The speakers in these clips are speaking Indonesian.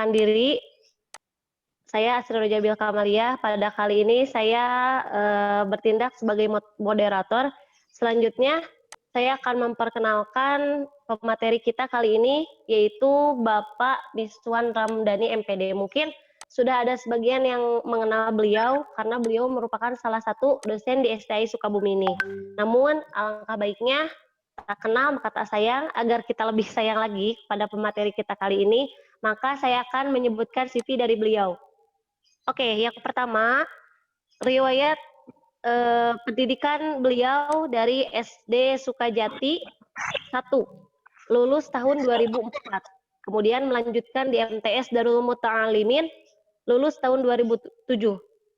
perkenalkan diri. Saya Asri Rojabil Kamalia. Pada kali ini saya bertindak sebagai moderator. Selanjutnya saya akan memperkenalkan pemateri kita kali ini, yaitu Bapak Miswan Ramdhani MPD. Mungkin sudah ada sebagian yang mengenal beliau karena beliau merupakan salah satu dosen di STI Sukabumi ini. Namun alangkah baiknya tak kenal maka tak sayang, agar kita lebih sayang lagi pada pemateri kita kali ini, maka saya akan menyebutkan CV dari beliau. Oke, yang pertama, riwayat pendidikan beliau dari SD Sukajati 1, lulus tahun 2004. Kemudian melanjutkan di MTS Darul Muta'alimin, lulus tahun 2007.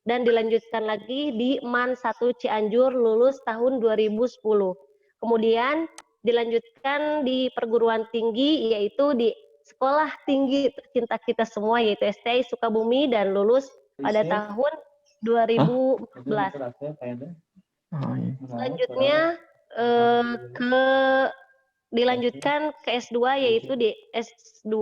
Dan dilanjutkan lagi di MAN 1 Cianjur, lulus tahun 2010. Kemudian dilanjutkan di perguruan tinggi, yaitu di Sekolah Tinggi Tercinta kita semua, yaitu STI Sukabumi, dan lulus pada tahun 2014. Selanjutnya dilanjutkan ke S2, yaitu di S2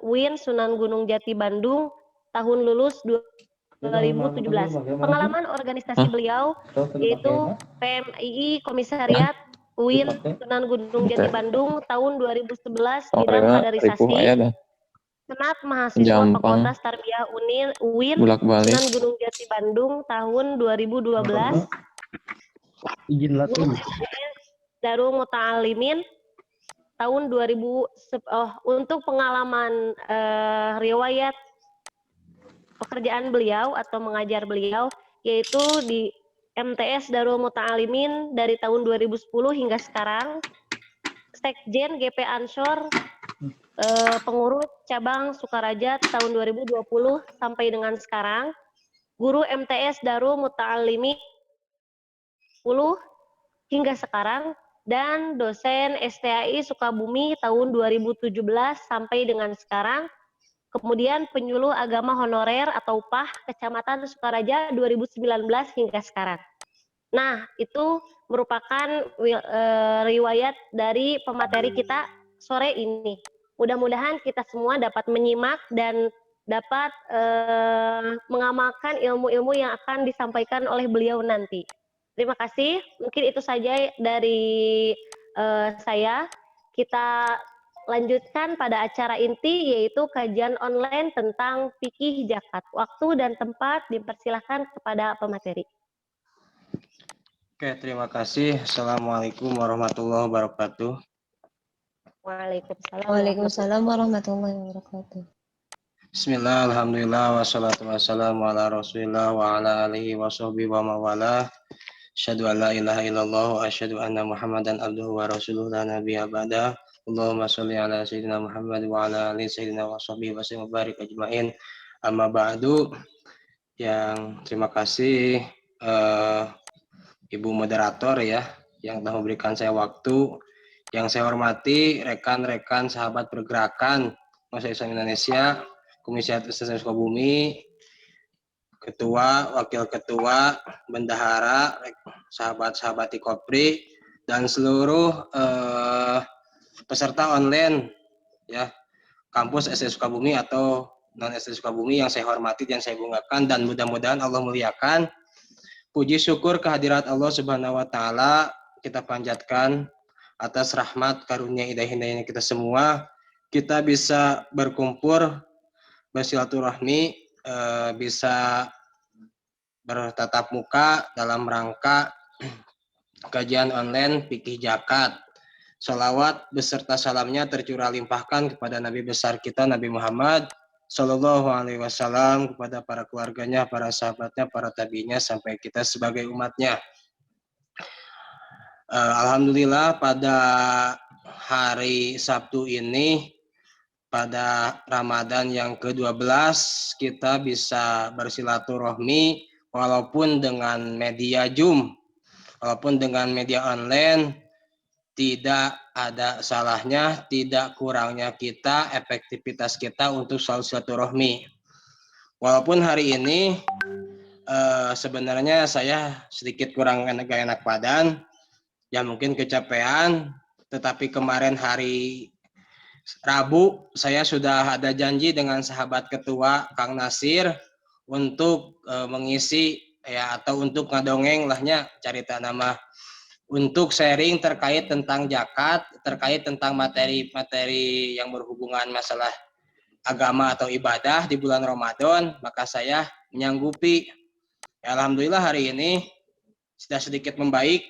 UIN Sunan Gunung Jati Bandung, tahun lulus 2017. Pengalaman organisasi beliau yaitu PMII Komisariat UIN Sunan Gunung Jati Bandung tahun 2011, bidang kaderisasi. Senat mahasiswa Fakultas Tarbiyah UIN Sunan Gunung Jati Bandung tahun 2012. Darul Muta'alimin tahun 2000. Untuk pengalaman riwayat pekerjaan beliau atau mengajar beliau, yaitu di MTS Darul Muta'alimin dari tahun 2010 hingga sekarang, Sekjen GP Ansor, pengurus cabang Sukaraja tahun 2020 sampai dengan sekarang, guru MTS Darul Muta'alimin 10 hingga sekarang, dan dosen STAI Sukabumi tahun 2017 sampai dengan sekarang. Kemudian penyuluh agama honorer atau PAH Kecamatan Sukaraja 2019 hingga sekarang. Nah, itu merupakan riwayat dari pemateri kita sore ini. Mudah-mudahan kita semua dapat menyimak dan dapat mengamalkan ilmu-ilmu yang akan disampaikan oleh beliau nanti. Terima kasih. Mungkin itu saja dari saya. Kita lanjutkan pada acara inti, yaitu kajian online tentang fikih zakat. Waktu dan tempat dipersilahkan kepada pemateri. Oke, terima kasih. Assalamualaikum warahmatullahi wabarakatuh. Waalaikumsalam warahmatullahi wabarakatuh. Bismillah, alhamdulillah, wassalatu wassalamu ala rasulillah wa ala alihi wa sahbihi wa mawalah. Asyhadu an la ilaha illallah wa asyhadu anna muhammadan abduhu wa rasuluh la nabiyya ba'da. Allahumma sholli ala sayyidina Muhammad wa ala ali sayyidina wa sahbihi wa sallam barik ajmain. Amma ba'du. Yang terima kasih Ibu moderator ya, yang telah memberikan saya waktu. Yang saya hormati rekan-rekan sahabat pergerakan Mahasiswa Islam Indonesia, Komisi STI Sukabumi, Ketua, Wakil Ketua, Bendahara, sahabat-sahabat Ikopri, dan seluruh peserta online ya kampus STI Sukabumi atau non STI Sukabumi yang saya hormati dan saya banggakan, dan mudah-mudahan Allah muliakan. Puji syukur kehadirat Allah Subhanahu wa taala kita panjatkan atas rahmat karunia hidayah kita semua. Kita bisa berkumpul, bersilaturahmi, bisa bertatap muka dalam rangka kajian online fikih zakat. Salawat beserta salamnya tercurah limpahkan kepada Nabi besar kita Nabi Muhammad Sallallahu Alaihi Wasallam, kepada para keluarganya, para sahabatnya, para tabinya, sampai kita sebagai umatnya. Alhamdulillah pada hari Sabtu ini, pada Ramadan yang ke-12, kita bisa bersilaturahmi walaupun dengan media Zoom, walaupun dengan media online. Tidak ada salahnya, tidak kurangnya kita, efektivitas kita untuk selalu silaturahmi. Walaupun hari ini sebenarnya saya sedikit kurang enak badan, ya mungkin kecapean, tetapi kemarin hari Rabu saya sudah ada janji dengan sahabat ketua Kang Nasir untuk mengisi ya atau untuk ngadongeng lahnya carita nama untuk sharing terkait tentang zakat, terkait tentang materi-materi yang berhubungan masalah agama atau ibadah di bulan Ramadan, maka saya menyanggupi. Ya, alhamdulillah hari ini sudah sedikit membaik,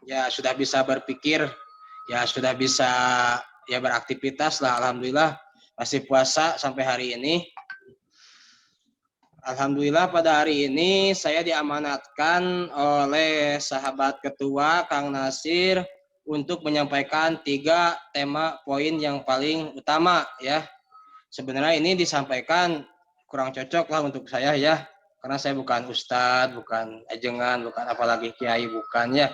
ya sudah bisa berpikir, ya sudah bisa ya beraktivitas lah, alhamdulillah masih puasa sampai hari ini. Alhamdulillah pada hari ini saya diamanatkan oleh sahabat ketua Kang Nasir untuk menyampaikan 3 tema poin yang paling utama ya. Sebenarnya ini disampaikan kurang cocok lah untuk saya ya, karena saya bukan ustadz, bukan ajengan, bukan apalagi kiai, bukan ya.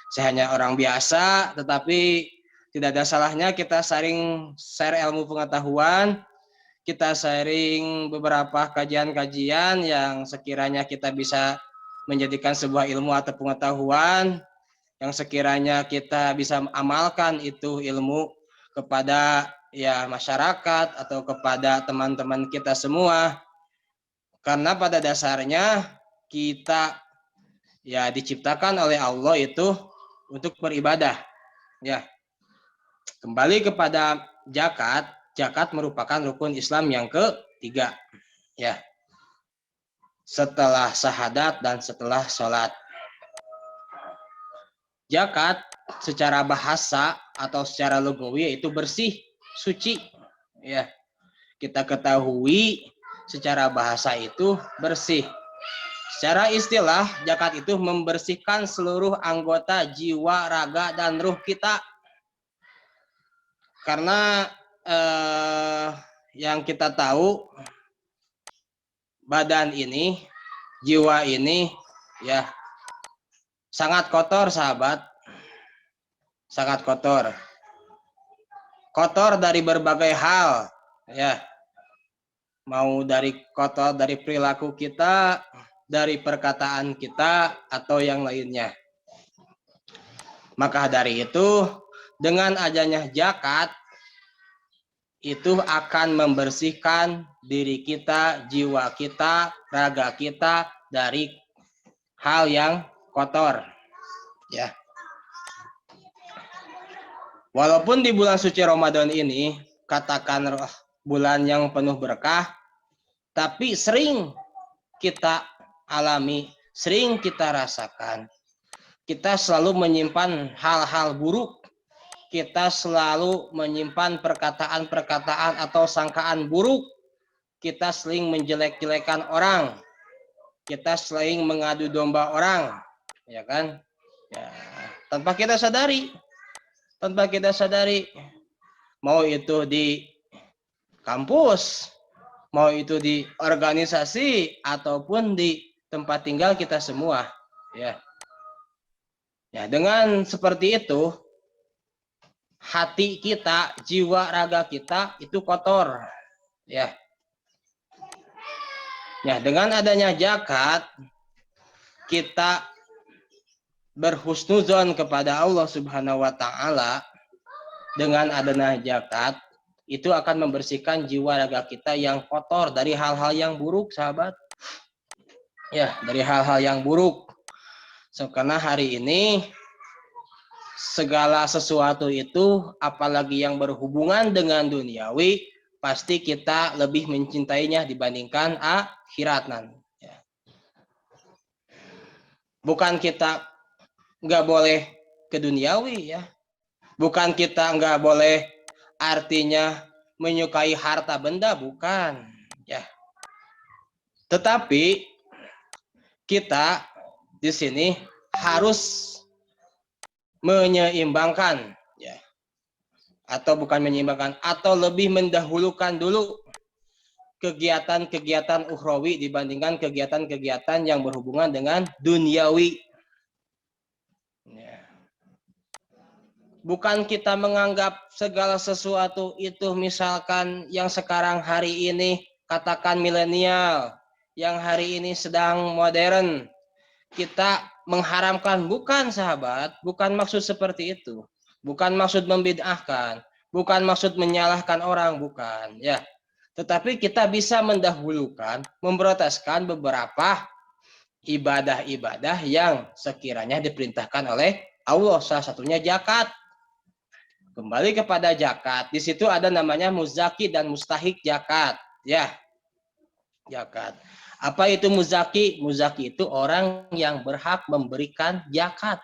Saya hanya orang biasa, tetapi tidak ada salahnya kita sharing share ilmu pengetahuan, kita sharing beberapa kajian-kajian yang sekiranya kita bisa menjadikan sebuah ilmu atau pengetahuan yang sekiranya kita bisa amalkan itu ilmu kepada ya masyarakat atau kepada teman-teman kita semua, karena pada dasarnya kita ya diciptakan oleh Allah itu untuk beribadah ya. Kembali kepada zakat, zakat merupakan rukun Islam yang ketiga ya, setelah syahadat dan setelah sholat. Zakat secara bahasa atau secara lugawi itu bersih, suci ya. Kita ketahui secara bahasa itu bersih. Secara istilah zakat itu membersihkan seluruh anggota jiwa, raga dan ruh kita. Karena yang kita tahu badan ini, jiwa ini ya sangat kotor sahabat. Sangat kotor. Kotor dari berbagai hal ya. Mau dari kotor dari perilaku kita, dari perkataan kita atau yang lainnya. Maka dari itu dengan adanya zakat itu akan membersihkan diri kita, jiwa kita, raga kita dari hal yang kotor ya. Walaupun di bulan suci Ramadan ini katakan bulan yang penuh berkah, tapi sering kita alami, sering kita rasakan, kita selalu menyimpan hal-hal buruk, kita selalu menyimpan perkataan-perkataan atau sangkaan buruk, kita sering menjelek-jelekan orang, kita sering mengadu domba orang, ya kan? Ya, tanpa kita sadari, mau itu di kampus, mau itu di organisasi ataupun di tempat tinggal kita semua, ya. Ya, dengan seperti itu hati kita, jiwa raga kita itu kotor, ya. Ya, dengan adanya zakat kita berhusnuzon kepada Allah Subhanahu wa taala. Dengan adanya zakat itu akan membersihkan jiwa raga kita yang kotor dari hal-hal yang buruk, sahabat. Ya, dari hal-hal yang buruk. Karena hari ini segala sesuatu itu apalagi yang berhubungan dengan duniawi pasti kita lebih mencintainya dibandingkan akhirat nanti. Ya. Bukan kita nggak boleh ke duniawi ya, bukan kita nggak boleh artinya menyukai harta benda, bukan ya, tetapi kita di sini harus menyeimbangkan ya, atau bukan menyeimbangkan, atau lebih mendahulukan dulu kegiatan-kegiatan ukhrawi dibandingkan kegiatan-kegiatan yang berhubungan dengan duniawi. Ya. Bukan kita menganggap segala sesuatu itu misalkan yang sekarang hari ini katakan milenial, yang hari ini sedang modern, kita mengharamkan, bukan sahabat, bukan maksud seperti itu. Bukan maksud membid'ahkan, Bukan maksud menyalahkan orang, bukan, ya. Tetapi kita bisa mendahulukan, memprioritaskan beberapa ibadah-ibadah yang sekiranya diperintahkan oleh Allah, salah satunya zakat. Kembali kepada zakat, di situ ada namanya muzaki dan mustahik zakat, ya. Zakat. Apa itu muzaki? Muzaki itu orang yang berhak memberikan zakat.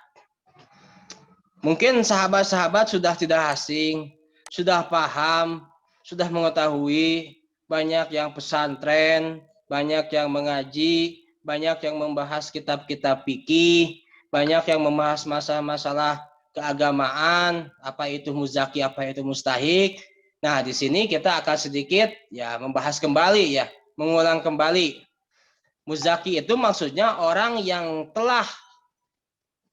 Mungkin sahabat-sahabat sudah tidak asing, sudah paham, sudah mengetahui banyak yang pesantren, banyak yang mengaji, banyak yang membahas kitab-kitab fikih, banyak yang membahas masalah-masalah keagamaan, apa itu muzaki, apa itu mustahik. Nah, di sini kita akan sedikit ya membahas kembali ya, mengulang kembali. Muzaki itu maksudnya orang yang telah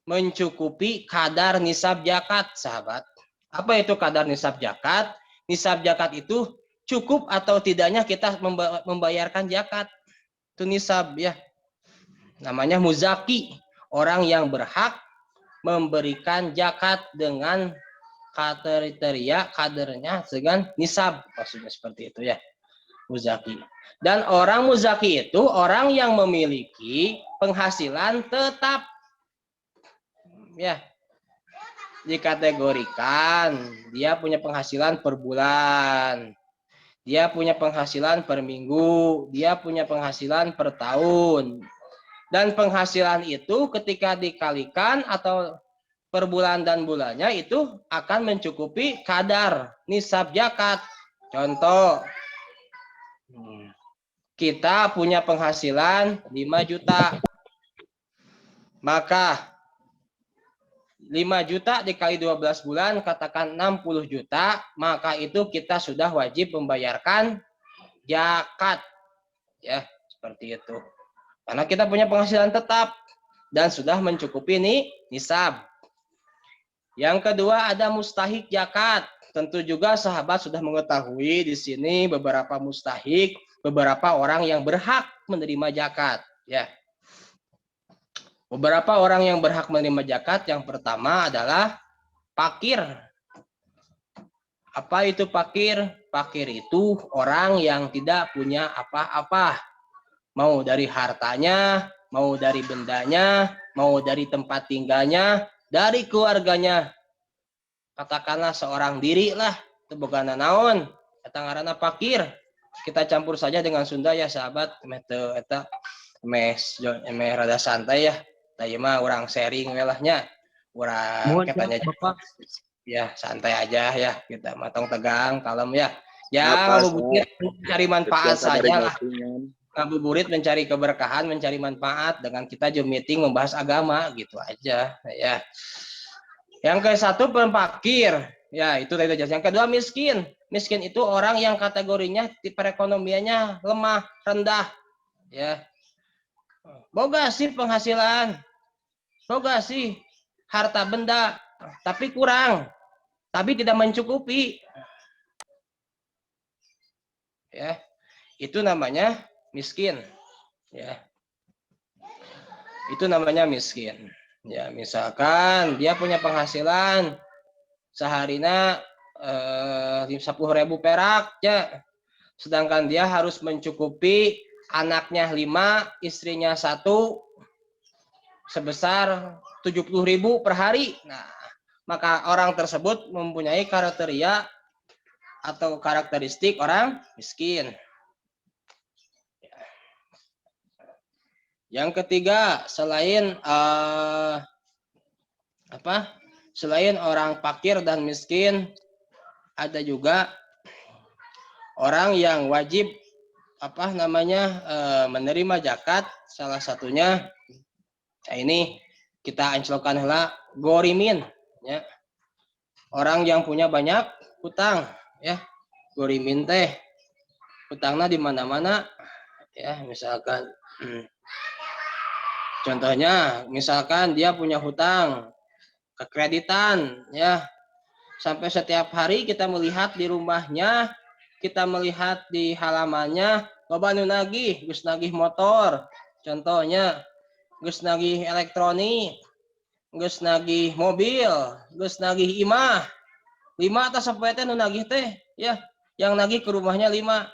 mencukupi kadar nisab zakat, sahabat. Apa itu kadar nisab zakat? Nisab zakat itu cukup atau tidaknya kita membayarkan zakat. Itu nisab ya. Namanya muzaki, orang yang berhak memberikan zakat dengan kriteria kadarnya dengan nisab, maksudnya seperti itu ya. Muzaki. Dan orang muzaki itu orang yang memiliki penghasilan tetap. Ya, dikategorikan dia punya penghasilan per bulan, dia punya penghasilan per minggu, dia punya penghasilan per tahun, dan penghasilan itu ketika dikalikan atau per bulan dan bulannya itu akan mencukupi kadar nisab zakat. Contoh, kita punya penghasilan 5 juta, maka 5 juta dikali 12 bulan, katakan 60 juta, maka itu kita sudah wajib membayarkan zakat. Ya, seperti itu. Karena kita punya penghasilan tetap dan sudah mencukupi nisab. Yang kedua ada mustahik zakat. Tentu juga sahabat sudah mengetahui di sini beberapa mustahik, beberapa orang yang berhak menerima zakat. Ya. Beberapa orang yang berhak menerima zakat, yang pertama adalah fakir. Apa itu fakir? Fakir itu orang yang tidak punya apa-apa. Mau dari hartanya, mau dari bendanya, mau dari tempat tinggalnya, dari keluarganya. Katakanlah seorang diri lah, itu bukan naon. Eta ngaranna fakir. Kita campur saja dengan Sunda ya sahabat. Eta rada santai ya. Tadi mah orang sharing welahnya, orang katanya ya santai aja ya, kita matang tegang kalem ya. Ya ngabuburit mencari manfaat saja lah. Ngabuburit mencari keberkahan, mencari manfaat dengan kita Zoom meeting membahas agama gitu aja ya. Yang ke satu fakir, ya itu tadi jelas. Yang kedua miskin. Miskin itu orang yang kategorinya perekonomiannya lemah, rendah ya. Boga sih penghasilan, boga sih harta benda, tapi kurang, tapi tidak mencukupi. Ya, itu namanya miskin. Ya, itu namanya miskin. Ya, misalkan dia punya penghasilan seharinya 10.000 perak, ya, sedangkan dia harus mencukupi anaknya 5, istrinya 1, sebesar 70.000 per hari. Nah, maka orang tersebut mempunyai kriteria atau karakteristik orang miskin. Yang ketiga, selain selain orang fakir dan miskin, ada juga orang yang wajib menerima zakat. Salah satunya ini kita ancelkan lah gorimin ya. Orang yang punya banyak hutang ya. Gorimin teh hutangnya di mana-mana ya, misalkan contohnya misalkan dia punya hutang kekreditan ya. Sampai setiap hari kita melihat di rumahnya, kita melihat di halamannya, loba nu nagih, geus nagih motor, contohnya, geus nagih elektronik, geus nagih mobil, geus nagih imah. 5 atau sampai teh nu nagih teh ya, yang nagih ke rumahnya 5.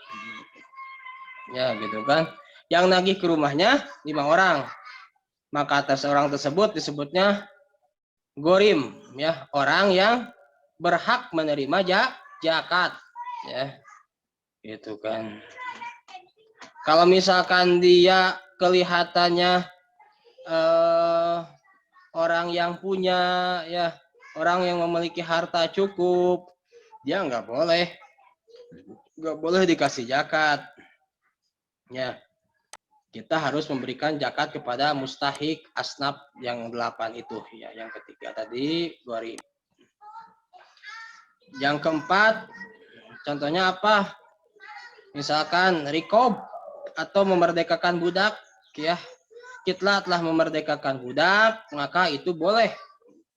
Ya gitu kan. Yang nagih ke rumahnya 5 orang. Maka atas orang tersebut disebutnya gorim ya, orang yang berhak menerima zakat ya. Gitu kan. Kalau misalkan dia kelihatannya orang yang punya ya, orang yang memiliki harta cukup, dia nggak boleh dikasih zakat ya. Kita harus memberikan zakat kepada mustahik asnaf yang 8 itu ya. Yang ketiga tadi gorim. Yang keempat contohnya apa? Misalkan rikob atau memerdekakan budak ya. Kita telah memerdekakan budak, maka itu boleh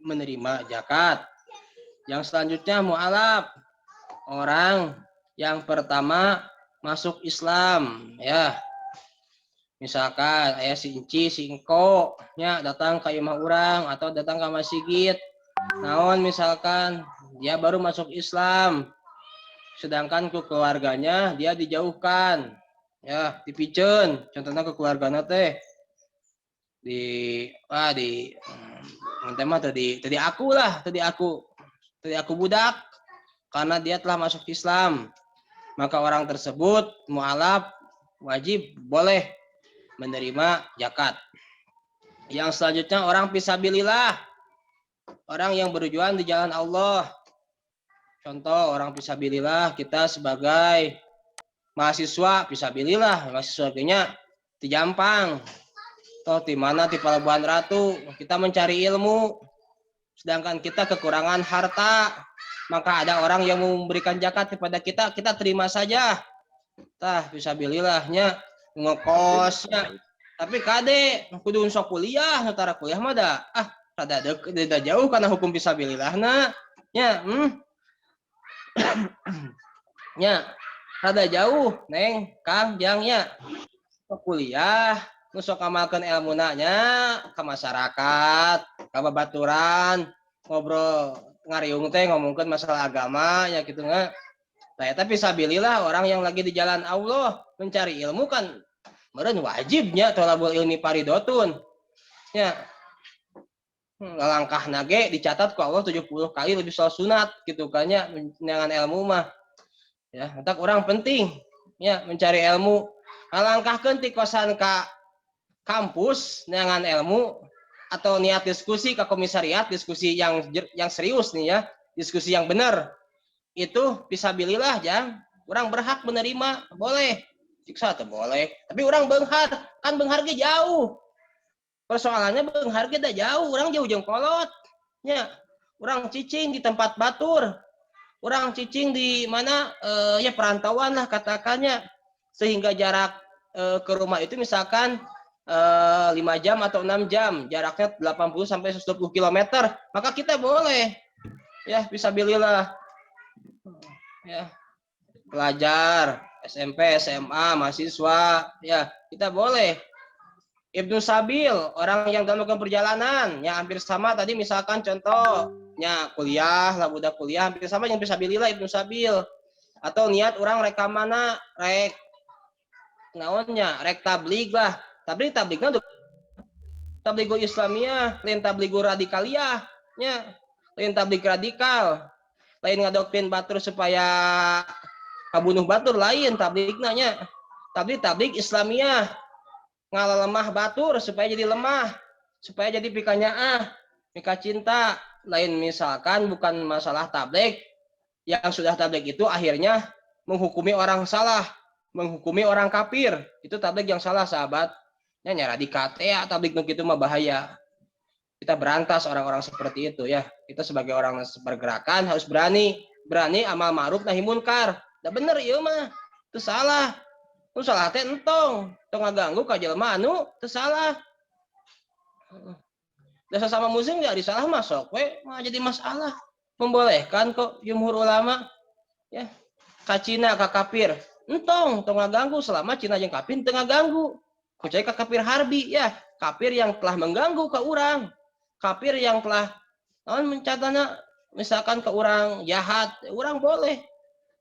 menerima zakat. Yang selanjutnya mu'alaf, orang yang pertama masuk Islam ya. Misalkan ayah si Inci, si Ingko nya datang ke imah urang atau datang ke masjid. Naon misalkan dia baru masuk Islam, sedangkan ke keluarganya dia dijauhkan ya, dipiceun. Contohnya ke keluarganya teh di mah tadi aku budak karena dia telah masuk Islam, maka orang tersebut mu'alaf wajib boleh menerima zakat. Yang selanjutnya orang fisabilillah, orang yang berjuang di jalan Allah. Contoh orang fisabilillah, kita sebagai mahasiswa fisabilillah, mahasiswanya di Jampang toh di mana di Pelabuhan Ratu, kita mencari ilmu sedangkan kita kekurangan harta, maka ada orang yang memberikan zakat kepada kita, kita terima saja. Tah fisabilillahnya ngekosnya, tapi kade kudu sok kuliah, antara kuliah mah da rada jauh karena hukum fisabilillahna nya nya rada jauh neng Kang jangnya kuliah nu sok amalkeun ilmuna nya ka masyarakat, ka babaturan, ngobrol ngariung teh ngomongkeun masalah agama nya kitu nya. Tapi fisabilillah orang yang lagi di jalan Allah mencari ilmu kan meureun wajibnya thalabul ilmi faridotun nya. Langkah nage dicatat ku Allah 70 kali lebih soal sunat gitu kan nya dengan ilmu mah ya. Entak orang penting ya mencari ilmu, ngalangkahkeun ti kosan ka kampus dengan ilmu atau niat diskusi ke komisariat, diskusi yang serius nih ya, diskusi yang benar. Itu fisabilillah jang, orang berhak menerima, boleh. Siksa tuh boleh, tapi orang beunghar, kan beunghar ge jauh. Persoalannya beunghar ge da jauh, orang jauh jeung kolot. Nya, orang cicing di tempat batur. Orang cicing di mana ya perantauan lah katakannya, sehingga jarak ke rumah itu misalkan 5 jam atau 6 jam, jaraknya 80 sampai 120 km, maka kita boleh ya fisabilillah ya, pelajar SMP, SMA, mahasiswa ya, kita boleh. Ibnu Sabil, orang yang dalam perjalanan ya hampir sama tadi, misalkan contohnya kuliah lah, budak kuliah hampir sama yang fisabilillah Ibnu Sabil. Atau niat orang rek mana, rek naonnya, rek tabligh lah. Tapi tabligna tabligu Islamiyah, lain tabligu radikaliyah nya, lain tablig radikal, lain ngadoktrin batur supaya kabunuh batur, lain tabligna nya. Tablig Islamiyah ngalalemah batur supaya jadi lemah, supaya jadi pikanyaah, pika cinta. Lain misalkan bukan masalah tablig yang sudah tablig itu akhirnya menghukumi orang salah, menghukumi orang kafir, itu tablig yang salah sahabat. Nya radikal ya, tablig nu kitu mah bahaya. Kita berantas orang-orang seperti itu ya. Kita sebagai orang bergerakan harus berani amal ma'ruf nahi munkar. Da bener ieu mah, teu salah. Nu salah teh entong, teu ngaganggu ka jelema anu teu salah. Da sesama muslim ya disalah mah sok we mah jadi masalah. Membolehkan kok jumhur ulama ya. Ka Cina ka kafir, entong teu ngaganggu selama Cina jeung kafir teu ngaganggu. Kecuali ke kafir harbi ya, kafir yang telah mengganggu ke orang, kafir yang telah mencatana misalkan ke orang jahat, orang boleh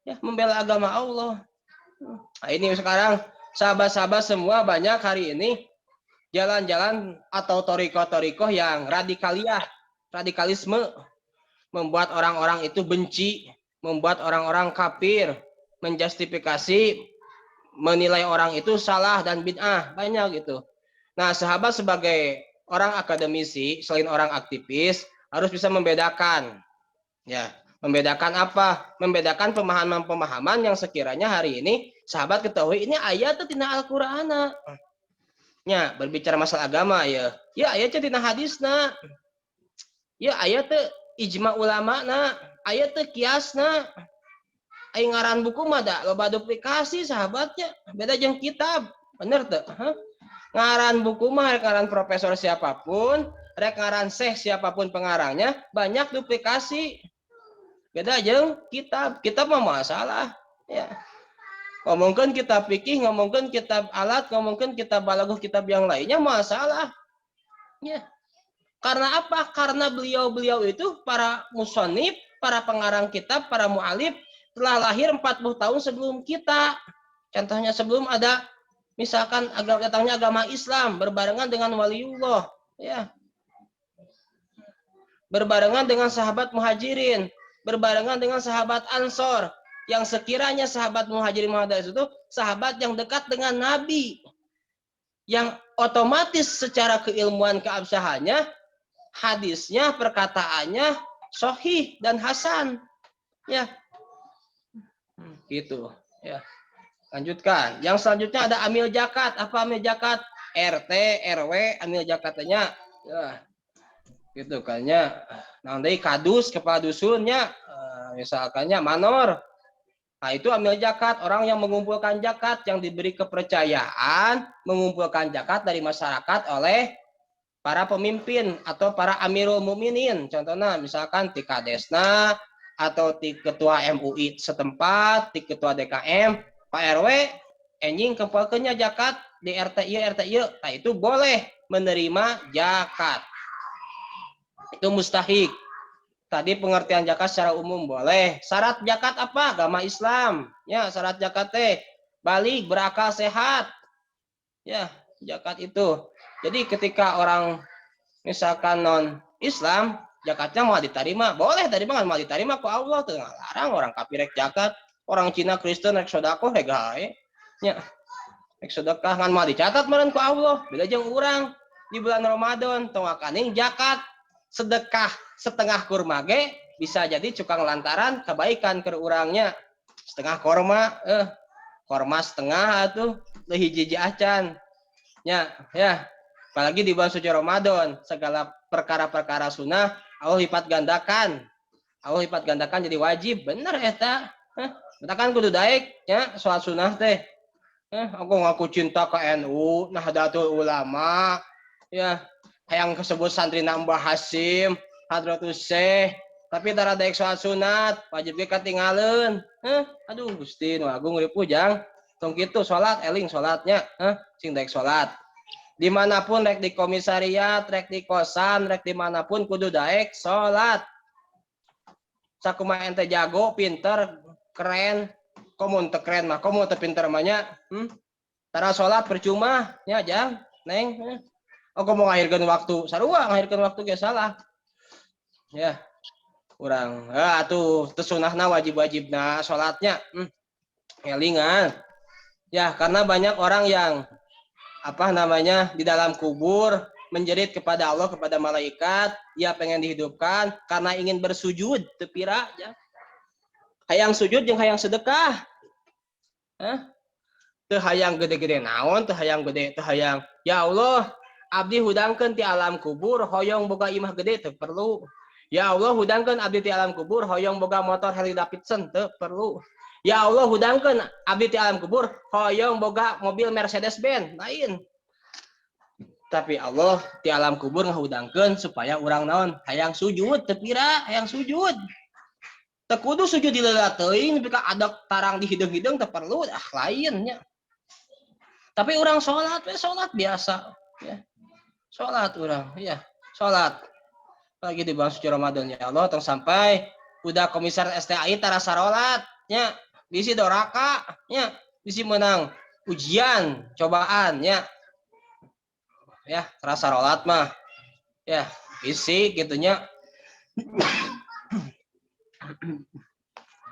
ya membela agama Allah. Nah, ini sekarang sahabat-sahabat semua banyak hari ini jalan-jalan atau toriko-toriko yang radikalisme, membuat orang-orang itu benci, membuat orang-orang kafir, menjustifikasi, menilai orang itu salah dan bid'ah, banyak gitu. Nah, sahabat sebagai orang akademisi, selain orang aktivis, harus bisa membedakan. Ya, membedakan apa? Membedakan pemahaman-pemahaman yang sekiranya hari ini sahabat ketahui ini ayat itu tina Al-Qur'an. Ya, berbicara masalah agama ya. Ya, ayat tina hadisna. Ya, ayat teh ijma ulama na, ayat teh kiasna. Ai ngaran buku mah da loba duplikasi sahabatnya. Beda jeung kitab. Bener teh? Ngaran buku mah ngaran profesor siapapun, rek ngaran syekh siapapun pengarangnya, banyak duplikasi. Beda jeung kitab mah masalah ya. Ngomongkan kitab fikih, ngomongkan kitab alat, ngomongkan kitab balaghah, kitab yang lainnya masalah ya. Karena apa? Karena beliau-beliau itu para musannif, para pengarang kitab, para mu'alif telah lahir 40 tahun sebelum kita. Contohnya sebelum ada misalkan datangnya agama Islam berbarengan dengan waliullah ya. Berbarengan dengan sahabat muhajirin, berbarengan dengan sahabat ansor, yang sekiranya sahabat muhajirin muhajirin itu sahabat yang dekat dengan Nabi, yang otomatis secara keilmuan keabsahannya, hadisnya, perkataannya sahih dan hasan ya. Gitu ya. Lanjutkan. Yang selanjutnya ada amil zakat. Apa amil zakat? RT, RW, amil zakatnya ya. Gitu kayaknya nanti kadus kepala dusunnya misalkannya manor. Nah, itu amil zakat, orang yang mengumpulkan zakat, yang diberi kepercayaan mengumpulkan zakat dari masyarakat oleh para pemimpin atau para amirul mukminin. Contohnya misalkan ti kadesna atau ti ketua MUI setempat, ti ketua DKM, Pak RW enjing kempelkeunnya zakat di RT ieu. Nah, itu boleh menerima zakat. Itu mustahik. Tadi pengertian zakat secara umum boleh. Syarat zakat apa? Agama Islam. Ya, syarat zakat teh balik, berakal, sehat. Ya, zakat itu. Jadi ketika orang misalkan non Islam, zakatnya mau diterima, boleh diterima, mau diterima ku Allah tuh larang orang kafir rek zakat, orang Cina Kristen rek sedekah rek gawe. Ya. Rek sedekah ngan mau dicatat meureun ku Allah. Beda jeung urang di bulan Ramadan tong akaning zakat sedekah setengah kurma ge bisa jadi cukang lantaran kebaikan ke urangnya. Setengah kurma kurma setengah atuh teu hiji-hiji acan. Ya. Apalagi di bulan suci Ramadan, segala perkara-perkara sunnah Allah lipat gandakan. Allah lipat gandakan jadi wajib. Bener eta. Kita kan kudu daek ya soal sunnah teh. Aku cinta ke NU, Nahdlatul Ulama, ya, yang disebut santri Mbah Hasim, Hadratus Syekh, tapi tara daek soal sunat, wajib ge katinggaleuan. Aduh Gusti nu agung uri pujang. Tong kitu salat eling salatnya, sing daek salat. Dimanapun rek di komisariat, rek di kosan, rek dimanapun kudu daek salat. Sakumaha ente jago, pinter, keren, komun teu keren mah, komun teu pinter mah nya. Tara salat percuma nya jang, Neng. Aku mau ngahirkeun waktu, sarua ngahirkeun waktu ge salah. Ya. Urang, atuh teu sunahna wajib-wajibna salatnya. Elingan. Ya, karena banyak orang yang di dalam kubur menjerit kepada Allah, kepada malaikat, dia pengen dihidupkan karena ingin bersujud, teu pira ya. Hayang sujud jeung hayang sedekah. Teu hayang gede-gede naon, teu hayang gede, teu hayang ya Allah, abdi hudangkeun ti alam kubur hoyong boga imah gede teu perlu. Ya Allah hudangkeun abdi ti alam kubur hoyong boga motor Harley Davidson teu perlu. Ya Allah hudangkeun abdi ti alam kubur hoyong boga mobil Mercedes Benz lain. Tapi Allah ti alam kubur ngahudangkeun supaya urang naon hayang sujud teu pira, hayang sujud. Teu kudu sujud di leula teuing nepi ka adak tarang di hideung-hideung teu perlu lain nya. Tapi urang salat biasa ya. Salat urang ya, salat. lagi di bulan suci Ramadan ya Allah tong sampai udah komisar STAI tara sarolat nya bisi doraka nya bisi menang ujian cobaan ya tara sarolat mah ya bisi gitunya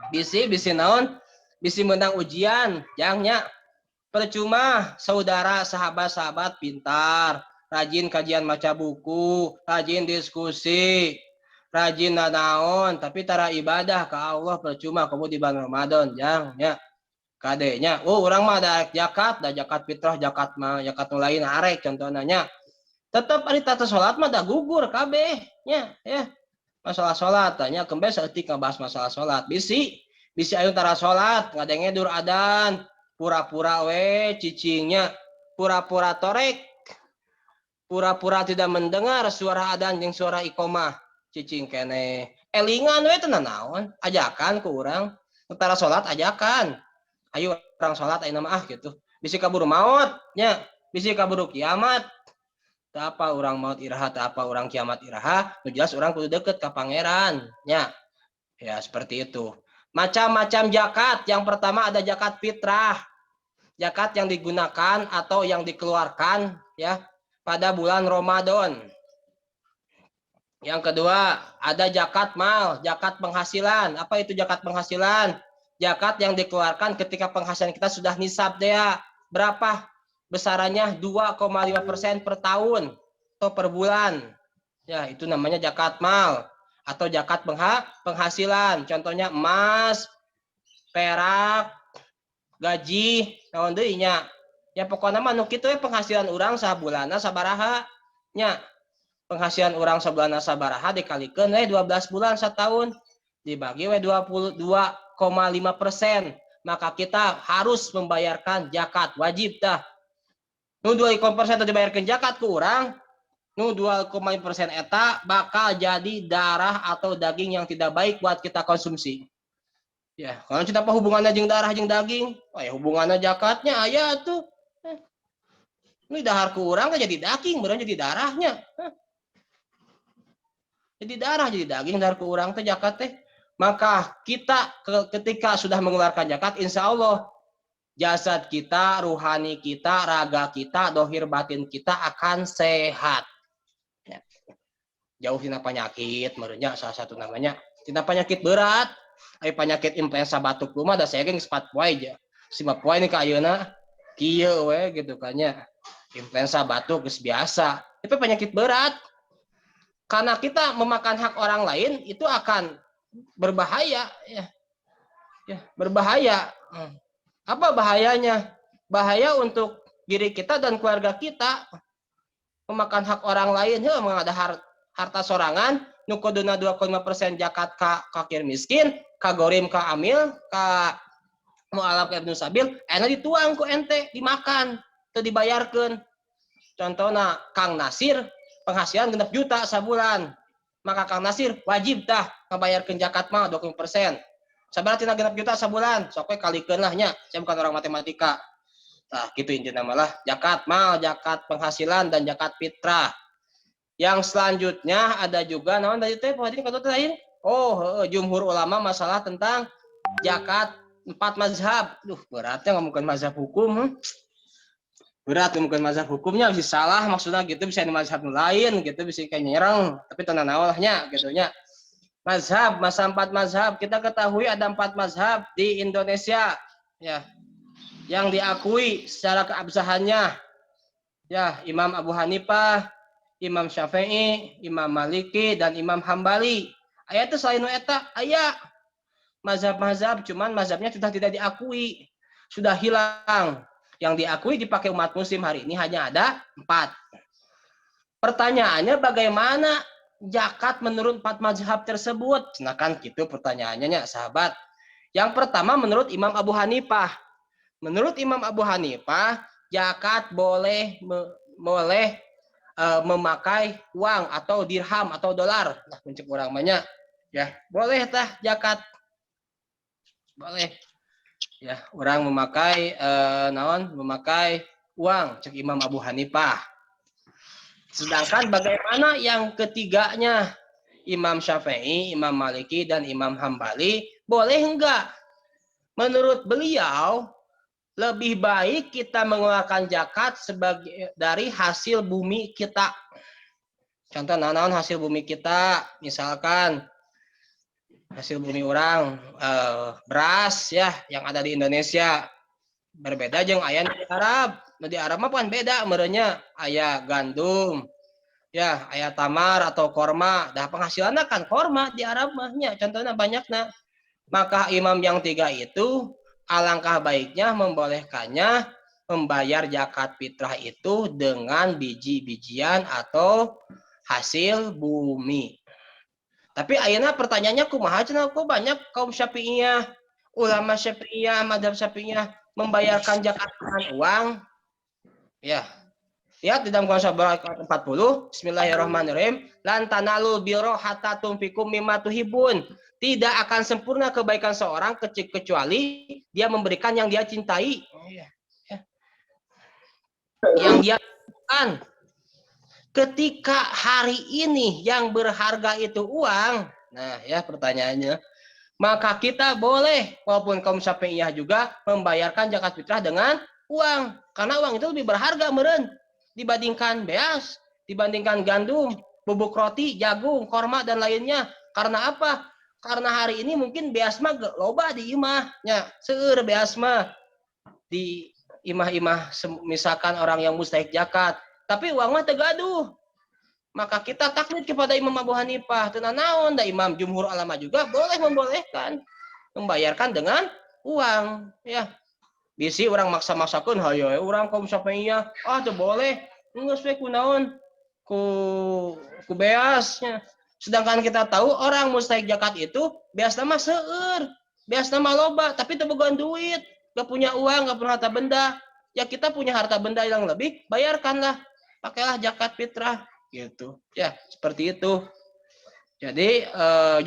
bisi naon bisi menang ujian jangnya percuma saudara sahabat-sahabat pintar rajin kajian maca buku rajin diskusi rajin nanaon tapi tara ibadah ke Allah percuma kamu di bulan Ramadan jang ya kadenya orang mah ada zakat fitrah zakat lain arek contohnya tetap ari tata salat mah da gugur kabeh nya ya masalah salat tanya kembali saeutik ngabahas masalah salat bisi aya tara salat ngadenge dur adan pura-pura we cicingnya pura-pura torek pura-pura tidak mendengar suara adzan jeung suara iqomah cicing kene elingan we teu naon ajakan ku urang tara salat ajakan ayo orang salat ayeuna mah gitu bisi kaburu maut nya bisi kaburu kiamat teu apa urang maut iraha teu apa urang kiamat iraha nu jelas urang kudu deukeut ka pangeran nya ya seperti itu macam-macam zakat yang pertama ada zakat fitrah zakat yang digunakan atau yang dikeluarkan ya pada bulan Ramadan. Yang kedua, ada zakat mal, zakat penghasilan. Apa itu zakat penghasilan? Zakat yang dikeluarkan ketika penghasilan kita sudah nisab dea. Berapa? Besarannya 2,5% per tahun atau per bulan. Ya, itu namanya zakat mal atau zakat penghasilan. Contohnya emas, perak, gaji, naon deui nya. Ya pokoknya mah nu kitu penghasilan urang sabulanna sabaraha nya. Penghasilan urang sabulanna sabaraha dikalikeun we 12 bulan setahun dibagi we 22,5%. Maka kita harus membayarkan zakat wajib dah. Nu 2,5% dibayarkan zakat ku urang, nu 2,5% eta bakal jadi darah atau daging yang tidak baik buat kita konsumsi. Ya, kalau kita apa hubungannya jeung darah jeung daging? Oh ya hubungannya zakatnya aya tuh. Ini dahar ku urang jadi daging, beneran jadi darahnya. Jadi darah jadi daging dahar ku urang teh zakat teh. Maka kita ketika sudah mengeluarkan zakat, insya Allah jasad kita, ruhani kita, raga kita, dohir batin kita akan sehat. Ya. Jauh tina penyakit, merenya salah satu namanya. Tina penyakit berat, penyakit influenza batuk lumah da segeng 4 poe aja. 5 poe ini ka ayeuna kieu we gitu kan nya. Influenza batuk geus biasa. Tapi penyakit berat. Karena kita memakan hak orang lain itu akan berbahaya ya. Ya, berbahaya. Apa bahayanya? Bahaya untuk diri kita dan keluarga kita. Memakan hak orang lain, ada harta sorangan, nu kuduna 2,5% zakat ka fakir miskin, ka gorim ka amil, ka mu'alaf ka ibnu sabil, enak dituang ku ente, dimakan, teu dibayarkeun. Contohna Kang Nasir penghasilan 6 juta sabulan. Maka Kang Nasir wajib tah ngabayarkeun zakat mah 20%. Sabaraha tina 6 juta sabulan? Sok we kalikeun lah nya. Saya bukan orang matematika. Nah, gitu intinya malah zakat mal, zakat penghasilan dan zakat fitrah. Yang selanjutnya ada juga naon tadi teh poin kata lain. Oh, jumhur ulama masalah tentang zakat 4 mazhab. Duh, beratnya ngomongin mazhab hukum. Berat ngomongin mazhab hukumnya bisa salah maksudnya gitu bisa di mazhab lain gitu bisa kayak nyerang tapi tenan awalnya gitu nya. Mazhab, masa 4 mazhab kita ketahui ada 4 mazhab di Indonesia ya. Yang diakui secara keabsahannya ya Imam Abu Hanifah, Imam Syafi'i, Imam Maliki dan Imam Hambali. Aya teh selain eta aya mazhab-mazhab cuman mazhabnya sudah tidak diakui, sudah hilang. Yang diakui dipakai umat muslim hari ini hanya ada 4. Pertanyaannya bagaimana zakat menurut 4 mazhab tersebut? Nah kan gitu pertanyaannya sahabat. Yang pertama menurut Imam Abu Hanifah. Menurut Imam Abu Hanifah, zakat boleh memakai uang atau dirham atau dolar. Nah, mencek orang banyak ya, boleh tah zakat. Boleh. Ya, orang memakai memakai uang, cek Imam Abu Hanifah. Sedangkan bagaimana yang ketiganya? Imam Syafi'i, Imam Maliki, dan Imam Hambali, boleh enggak? Menurut beliau, lebih baik kita mengeluarkan zakat sebagai dari hasil bumi kita. Contoh naon hasil bumi kita, misalkan hasil bumi orang beras ya yang ada di Indonesia berbeda jeung aya di Arab. Di Arab mah kan beda merenya aya gandum, ya aya tamar atau korma. Dah penghasilannya kan korma di Arab mahnya. Contohnya banyaknya. Maka imam yang tiga itu alangkah baiknya membolehkannya membayar zakat fitrah itu dengan biji-bijian atau hasil bumi. Tapi ayeuna pertanyaannya kumaha cenah kok banyak kaum Syafi'iyah, ulama Syafi'iyah, mazhab Syafi'iyah membayarkan zakat dengan uang. Ya. Lihat di dalam Quran surat 40, Bismillahirrahmanirrahim, lan tanalul birra hatta tunfiqu mimma tuhibun. Tidak akan sempurna kebaikan seorang kecuali dia memberikan yang dia cintai. Yang dia lakukan. Ketika hari ini yang berharga itu uang, nah ya pertanyaannya, maka kita boleh, walaupun kaum Syafi'iyah juga, membayarkan zakat fitrah dengan uang. Karena uang itu lebih berharga meren dibandingkan beas, dibandingkan gandum, bubuk roti, jagung, korma, dan lainnya. Karena apa? Karena hari ini mungkin beas mah loba di imahnya, seueur beas mah di imah-imah, misalkan orang yang mustahik zakat, tapi uang mah tegaduh. Maka kita taklid kepada Imam Abu Hanifah. Tenan naon da Imam Jumhur Ulama juga membolehkan membayarkan dengan uang, ya. Bisi orang maksa-maksakeun hayo urang kaum Syafi'iyah, teu boleh. Geus we kunaon? Ku beasnya. Sedangkan kita tahu orang mustahik zakat itu beasna mah seueur, beasna mah loba, tapi teu bogaan duit, gak punya uang, gak punya harta benda. Ya kita punya harta benda yang lebih, bayarkanlah. Pakailah zakat fitrah gitu. Ya, seperti itu. Jadi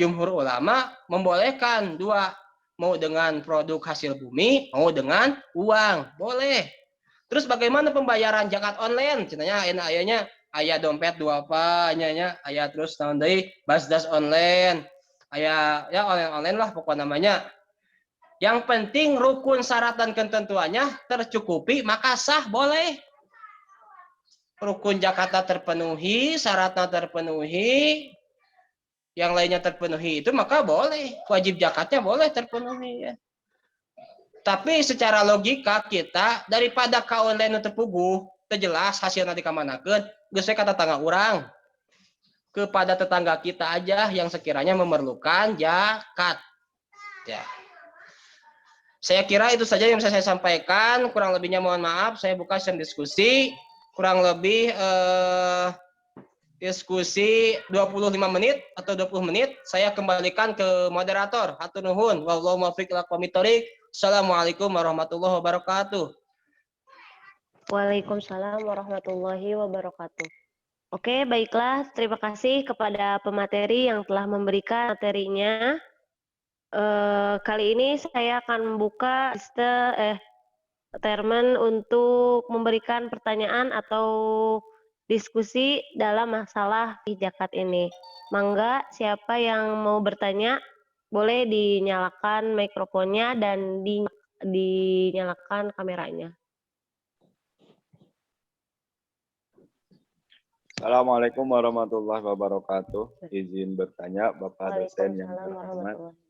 jumhur ulama membolehkan dua, mau dengan produk hasil bumi, mau dengan uang, boleh. Terus bagaimana pembayaran zakat online? Cenanya ayahnya ayah dompet dua apa, nya ayah terus tahun deui basdas online, ayah ya online lah pokok namanya. Yang penting rukun syarat dan ketentuannya tercukupi maka sah, boleh. Rukun zakatnya terpenuhi, syaratnya terpenuhi, yang lainnya terpenuhi itu maka boleh, wajib zakatnya boleh terpenuhi ya. Tapi secara logika kita daripada ka online terpuguh terjelas hasilnya dikamanakeun, geus we ka tetangga urang, kepada tetangga kita aja yang sekiranya memerlukan zakat ya. Saya kira itu saja yang bisa saya sampaikan, kurang lebihnya mohon maaf. Saya buka sesi diskusi, kurang lebih diskusi 25 menit atau 20 menit. Saya kembalikan ke moderator. Hatur nuhun. Wallahu muwaffiq ila aqwamit thoriq. Assalamualaikum warahmatullahi wabarakatuh. Waalaikumsalam warahmatullahi wabarakatuh. Oke, baiklah. Terima kasih kepada pemateri yang telah memberikan materinya. Kali ini saya akan membuka termen untuk memberikan pertanyaan atau diskusi dalam masalah zakat ini. Mangga, siapa yang mau bertanya, boleh dinyalakan mikrofonnya dan dinyalakan kameranya. Assalamualaikum warahmatullahi wabarakatuh. Izin bertanya, Bapak dosen yang Waalaikumsalam terhormat. warahmatullahi.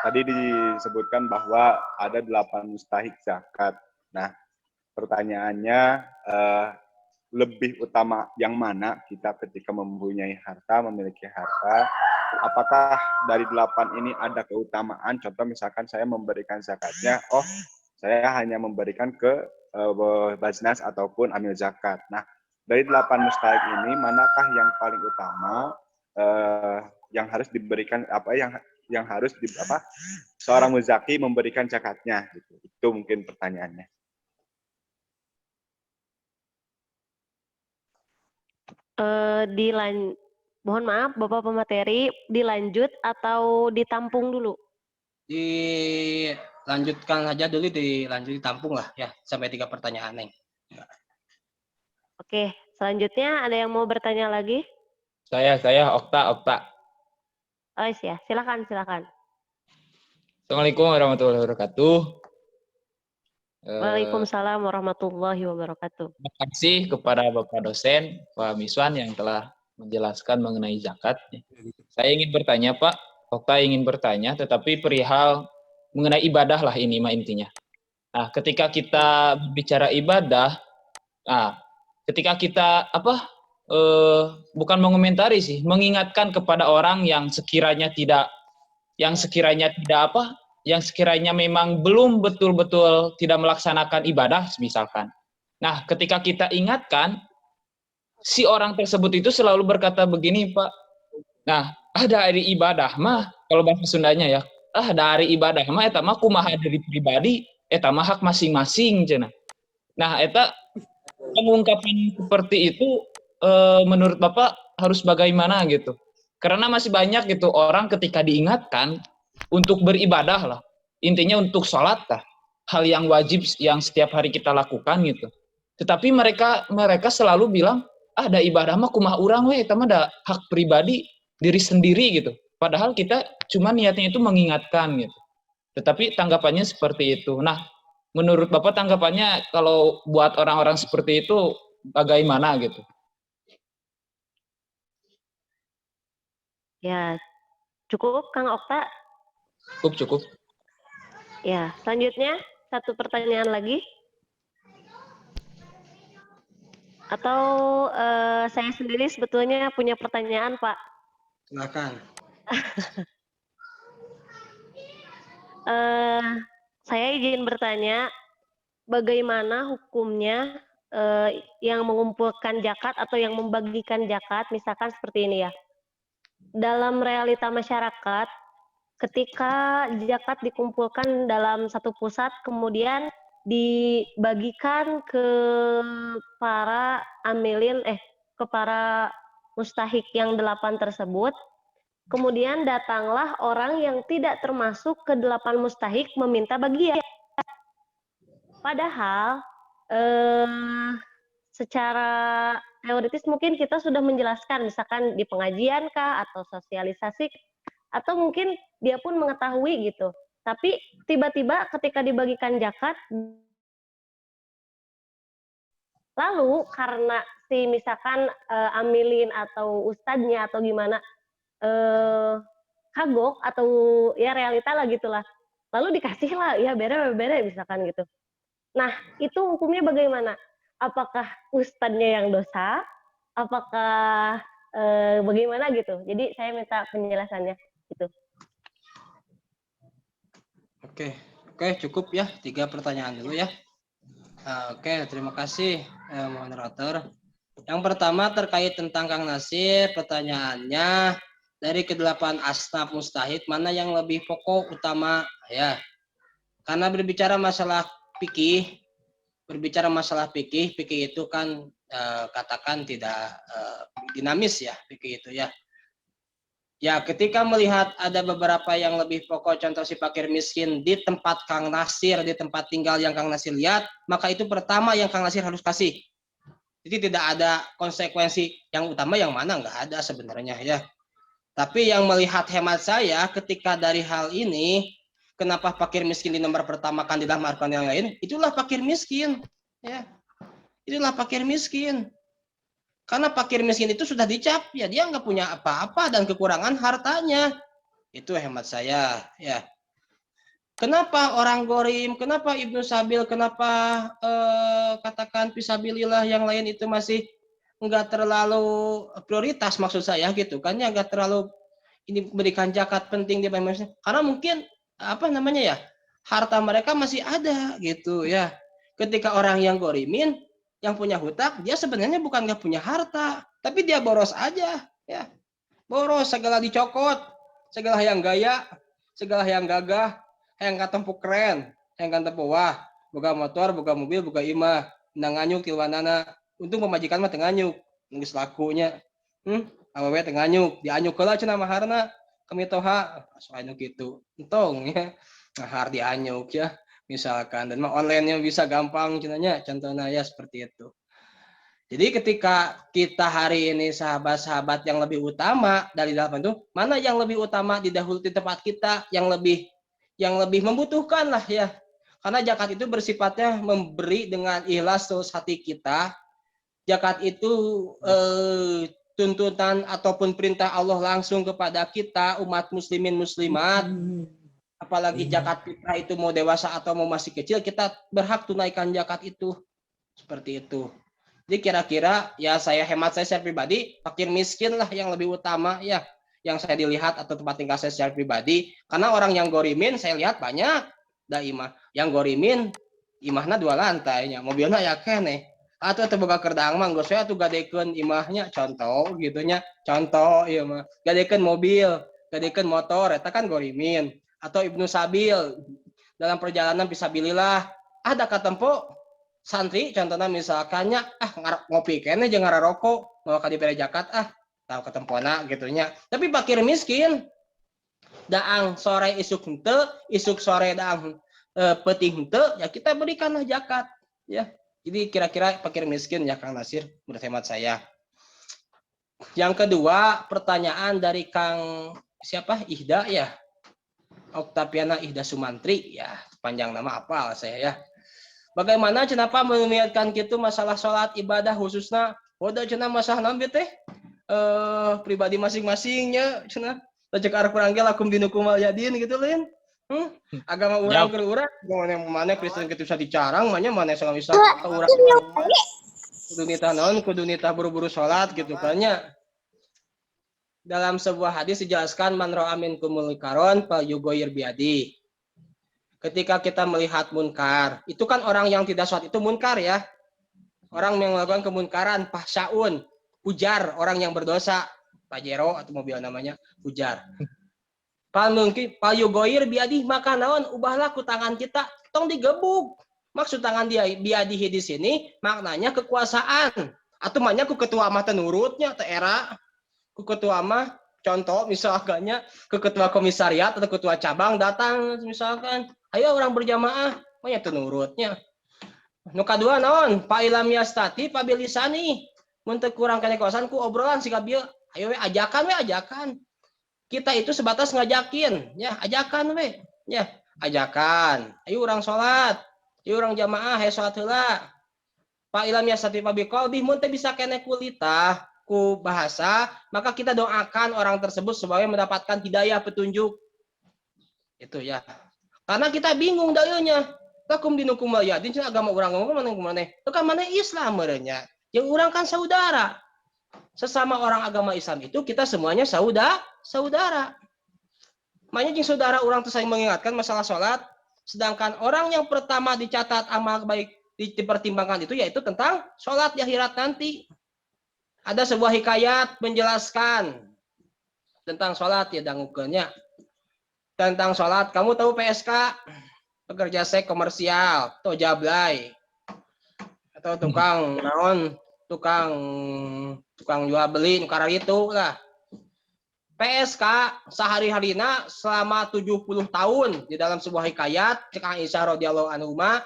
Tadi disebutkan bahwa ada 8 mustahik zakat. Nah, pertanyaannya lebih utama yang mana kita ketika mempunyai harta, memiliki harta, apakah dari 8 ini ada keutamaan? Contoh misalkan saya memberikan zakatnya, saya hanya memberikan ke Basnas ataupun amil zakat. Nah, dari 8 mustahik ini manakah yang paling utama yang harus diberikan yang harus seorang muzaki memberikan zakatnya gitu. Itu mungkin pertanyaannya. Mohon maaf Bapak pemateri, dilanjut atau ditampung dulu? Dilanjutkan aja dulu, ditampung lah ya sampai 3 pertanyaan, Neng. Oke, Selanjutnya ada yang mau bertanya lagi? Saya, Okta. Oh ya, silakan. Assalamualaikum warahmatullahi wabarakatuh. Waalaikumsalam warahmatullahi wabarakatuh. Terima kasih kepada Bapak dosen, Pak Miswan yang telah menjelaskan mengenai zakat. Saya ingin bertanya, Pak. Okta ingin bertanya, tetapi perihal mengenai ibadah lah ini mah intinya. Nah, ketika kita bicara ibadah, ketika kita bukan mengomentari sih, mengingatkan kepada orang yang sekiranya memang belum betul-betul tidak melaksanakan ibadah misalkan. Nah, ketika kita ingatkan, si orang tersebut itu selalu berkata begini, Pak. Nah, dari ibadah mah, kalau bahasa Sundanya ya, dari ibadah mah eta mah kumaha dari pribadi, eta mah hak masing-masing cenah. Nah, eta pengungkapan seperti itu menurut Bapak harus bagaimana gitu? Karena masih banyak gitu orang ketika diingatkan untuk beribadah lah, intinya untuk sholat lah, hal yang wajib yang setiap hari kita lakukan gitu. Tetapi mereka selalu bilang, ada ibadah mah kumaha urang we, eta mah ada hak pribadi diri sendiri gitu. Padahal kita cuma niatnya itu mengingatkan gitu. Tetapi tanggapannya seperti itu. Nah, menurut Bapak tanggapannya kalau buat orang-orang seperti itu bagaimana gitu? Ya, cukup Kang Okta. Cukup. Ya, selanjutnya satu pertanyaan lagi. Atau saya sendiri sebetulnya punya pertanyaan, Pak. Silakan. Saya izin bertanya, bagaimana hukumnya yang mengumpulkan zakat atau yang membagikan zakat, misalkan seperti ini ya. Dalam realita masyarakat, ketika zakat dikumpulkan dalam satu pusat, kemudian dibagikan ke para ke para mustahik yang 8 tersebut, kemudian datanglah orang yang tidak termasuk ke 8 mustahik meminta bagian. Padahal secara teoritis mungkin kita sudah menjelaskan, misalkan di pengajian kah, atau sosialisasi, atau mungkin dia pun mengetahui gitu. Tapi tiba-tiba ketika dibagikan zakat, lalu karena si misalkan amilin atau ustadznya atau gimana kagok atau ya realita lah gitulah, lalu dikasih lah ya bere misalkan gitu. Nah itu hukumnya bagaimana? Apakah ustadznya yang dosa? Apakah bagaimana gitu? Jadi saya minta penjelasannya gitu. Oke, cukup ya. 3 pertanyaan dulu ya. Oke, terima kasih moderator. Yang pertama terkait tentang Kang Nasir, pertanyaannya dari ke-8 asnaf mustahid mana yang lebih pokok utama ya? Karena berbicara masalah fikih itu kan katakan tidak dinamis ya fikih itu ya. Ya, ketika melihat ada beberapa yang lebih pokok, contoh si fakir miskin di tempat Kang Nasir, di tempat tinggal yang Kang Nasir lihat, maka itu pertama yang Kang Nasir harus kasih. Jadi tidak ada konsekuensi yang utama yang mana, nggak ada sebenarnya ya. Tapi yang melihat hemat saya, ketika dari hal ini, kenapa fakir miskin di nomor pertama kan dalam Al-Quran yang lain, itulah fakir miskin. Ya, itulah fakir miskin. Karena fakir miskin itu sudah dicap, ya dia nggak punya apa-apa dan kekurangan hartanya. Itu hemat saya, ya. Kenapa orang gorim, kenapa Ibnu Sabil, kenapa katakan fisabilillah yang lain itu masih nggak terlalu prioritas maksud saya gitu kan ya, nggak terlalu ini berikan zakat penting dia karena mungkin apa namanya ya, harta mereka masih ada gitu ya. Ketika orang yang gorimin, yang punya hutang, dia sebenarnya bukan nggak punya harta, tapi dia boros aja, ya. Boros, segala dicokot, segala yang gaya, segala yang gagah, yang katempu keren, yang katempu wah, boga motor, boga mobil, boga imah, nanganyuk tilwanana, untung pemajikan mah tenganyuk, nunggu lakunya, awewe tenganyuk, dianyuk kala cenah maharna, kemitoha, soalnya gitu, entong ya, mahar dianyuk ya. Misalkan dan online-nya bisa gampang contohnya ya seperti itu. Jadi ketika kita hari ini sahabat-sahabat yang lebih utama dari 8 itu, mana yang lebih utama didahului di tempat kita, yang lebih membutuhkan lah ya. Karena zakat itu bersifatnya memberi dengan ikhlas tulus hati kita. Zakat itu tuntutan ataupun perintah Allah langsung kepada kita umat muslimin muslimat. Apalagi zakat fitrah itu mau dewasa atau mau masih kecil, kita berhak tunaikan zakat itu. Seperti itu. Jadi kira-kira ya hemat saya secara pribadi, fakir miskin lah yang lebih utama ya, yang saya dilihat atau tempat tinggal saya secara pribadi. Karena orang yang gorimin saya lihat banyak, imah. Yang gorimin imahna 2 lantainya, mobilnya ya kene. Atau boga kerdang mah geus saya tuh gadekeun imahnya contoh gitunya. Contoh ieu mah, gadekeun mobil, gadekeun motor eta kan gorimin. Atau ibnu sabil dalam perjalanan fisabilillah ada katempo santri contohnya misalkannya ngopi kene jeung ngararokok mau ka dibere zakat tahu ketempona gitunya. Tapi fakir miskin daang sore isuk henteu, isuk sore daang peuting henteu, ya kita berikanlah zakat ya. Jadi kira-kira fakir miskin ya Kang Nasir menurut hemat saya. Yang kedua, pertanyaan dari Kang siapa? Ihda ya. Oktaviana Ihda Sumantri ya, panjang nama apa saya ya. Bagaimana kenapa meniatkan gitu masalah sholat ibadah khususnya udah cenah masalah nabi teh pribadi masing-masingnya cenah cek arep peranggil akum dinukum yadin gitu lain agama urang ke urang mana Kristen gitu bisa dicarang mana segala bisa ke urang kudu nita naon kudu nita buru-buru sholat gitu kan nya. Dalam sebuah hadis dijelaskan man ra'a minkumul munkaron falyughayyir biadi. Ketika kita melihat munkar, itu kan orang yang tidak sholat itu munkar ya. Orang yang melakukan kemunkaran, fahsyaun, ujar orang yang berdosa, pajero atau mobil namanya, ujar. Falyughayyir biadi, maka naon ubahlah ku tangan kita, tong digebuk. Maksud tangan dia biadihi di sini maknanya kekuasaan. Atau maknanya ku ketua mah tenurutnya teu era. Ku ketua mah contoh misalkannya ke ketua komisariat atau ketua cabang datang misalkan ayo orang berjamaah, banyak tuh nurutnya. Nu kadua naon? Fa ilam yastati fa bilisani. Mun teu kurang kana kawasan ku obrolan siga bieu. Ayo we ajakan. Kita itu sebatas ngajakin, ya, ajakan we. Ya, ajakan. Ayo orang salat. Ayo orang jamaah, hayu salat heula. Fa ilam yastati fa biqalbi, mun teu bisa kene kulitah ku bahasa, maka kita doakan orang tersebut supaya mendapatkan hidayah petunjuk. Itu ya. Karena kita bingung dalilnya. Takum dinukum yadin agama urang mana? Itu kan mana Islam merenya. Yang urang kan saudara. Sesama orang agama Islam itu kita semuanya saudara. Makanya jeung saudara orang tuh saling mengingatkan masalah sholat. Sedangkan orang yang pertama dicatat amal baik dipertimbangkan itu yaitu tentang sholat di akhirat nanti. Ada sebuah hikayat menjelaskan tentang sholat ya dangukeunnya. Tentang sholat, kamu tahu PSK, pekerja seks komersial, atau jablay, atau tukang naon, tukang jual beli, nukar itu lah. PSK sehari-harina selama 70 tahun di dalam sebuah hikayat, cek Aisyah radhiyallahu anha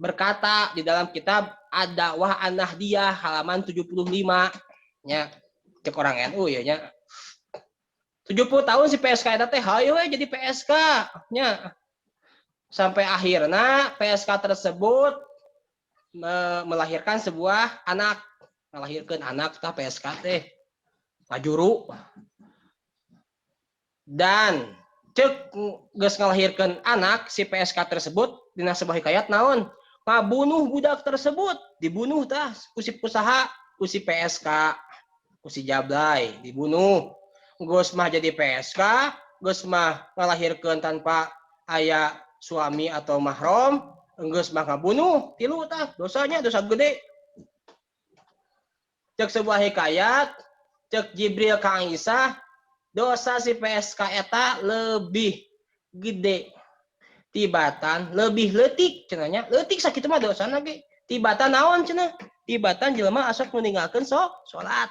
berkata di dalam kitab Ad-Da'wah An-Nahdiyah halaman 75, nya cek orang NU ya nya. 70 tahun si PSK eta teh hayu we jadi PSK nya. Sampai akhirnya PSK tersebut melahirkan sebuah anak, melahirkan anak tah PSK teh ngajuru. Dan cek geus ngalahirkeun anak si PSK tersebut dina sebuah hikayat naon? Ngabunuh budak tersebut, dibunuh tah ku si usaha, ku si PSK, ku si jablay dibunuh. Geus mah jadi PSK, geus mah ngalahirkeun tanpa aya suami atau mahram, geus mah ngabunuh, tilu tah dosanya dosa gede. Cek sebuah hikayat, cek Jibril ka Aisyah, dosa si PSK eta lebih gede. Tibatan lebih leutik cenanya. Leutik sakitu mah dosana ge. Tibatan naon cenah? Tibatan jelema asok meninggalkeun salat.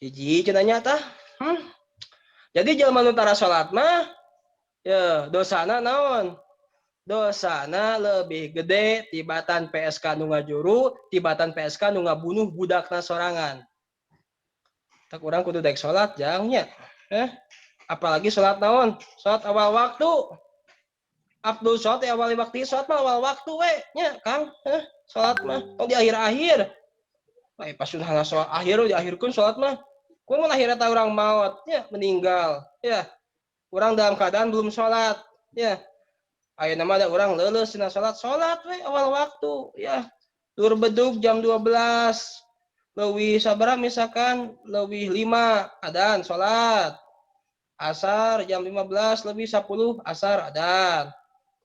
Hiji cenanya tah. Jadi jelema nu tara salat mah ya dosana naon? dosana lebih gede tibatan PSK nu ngajuru tibatan PSK nu ngabunuh budakna sorangan. Tak urang kudu daek salat jangnya. Apalagi salat naon? Salat awal waktu. Abdul salat awal waktu, salat mah awal waktu we nya Kang. Salat mah tong di akhir-akhir. Bae pas sunahna salat akhir diakhirkeun salat mah. Kumaha akhirna ta urang maot nya meninggal. Ya. Urang dalam keadaan belum salat. Ya. Ayeuna mah ada urang leuleus cenah salat we awal waktu ya. Dur bedug jam 12. Leuwih sabaraha misalkan leuwih 5 adzan salat. Asar jam 15 lebih 10 asar adzan.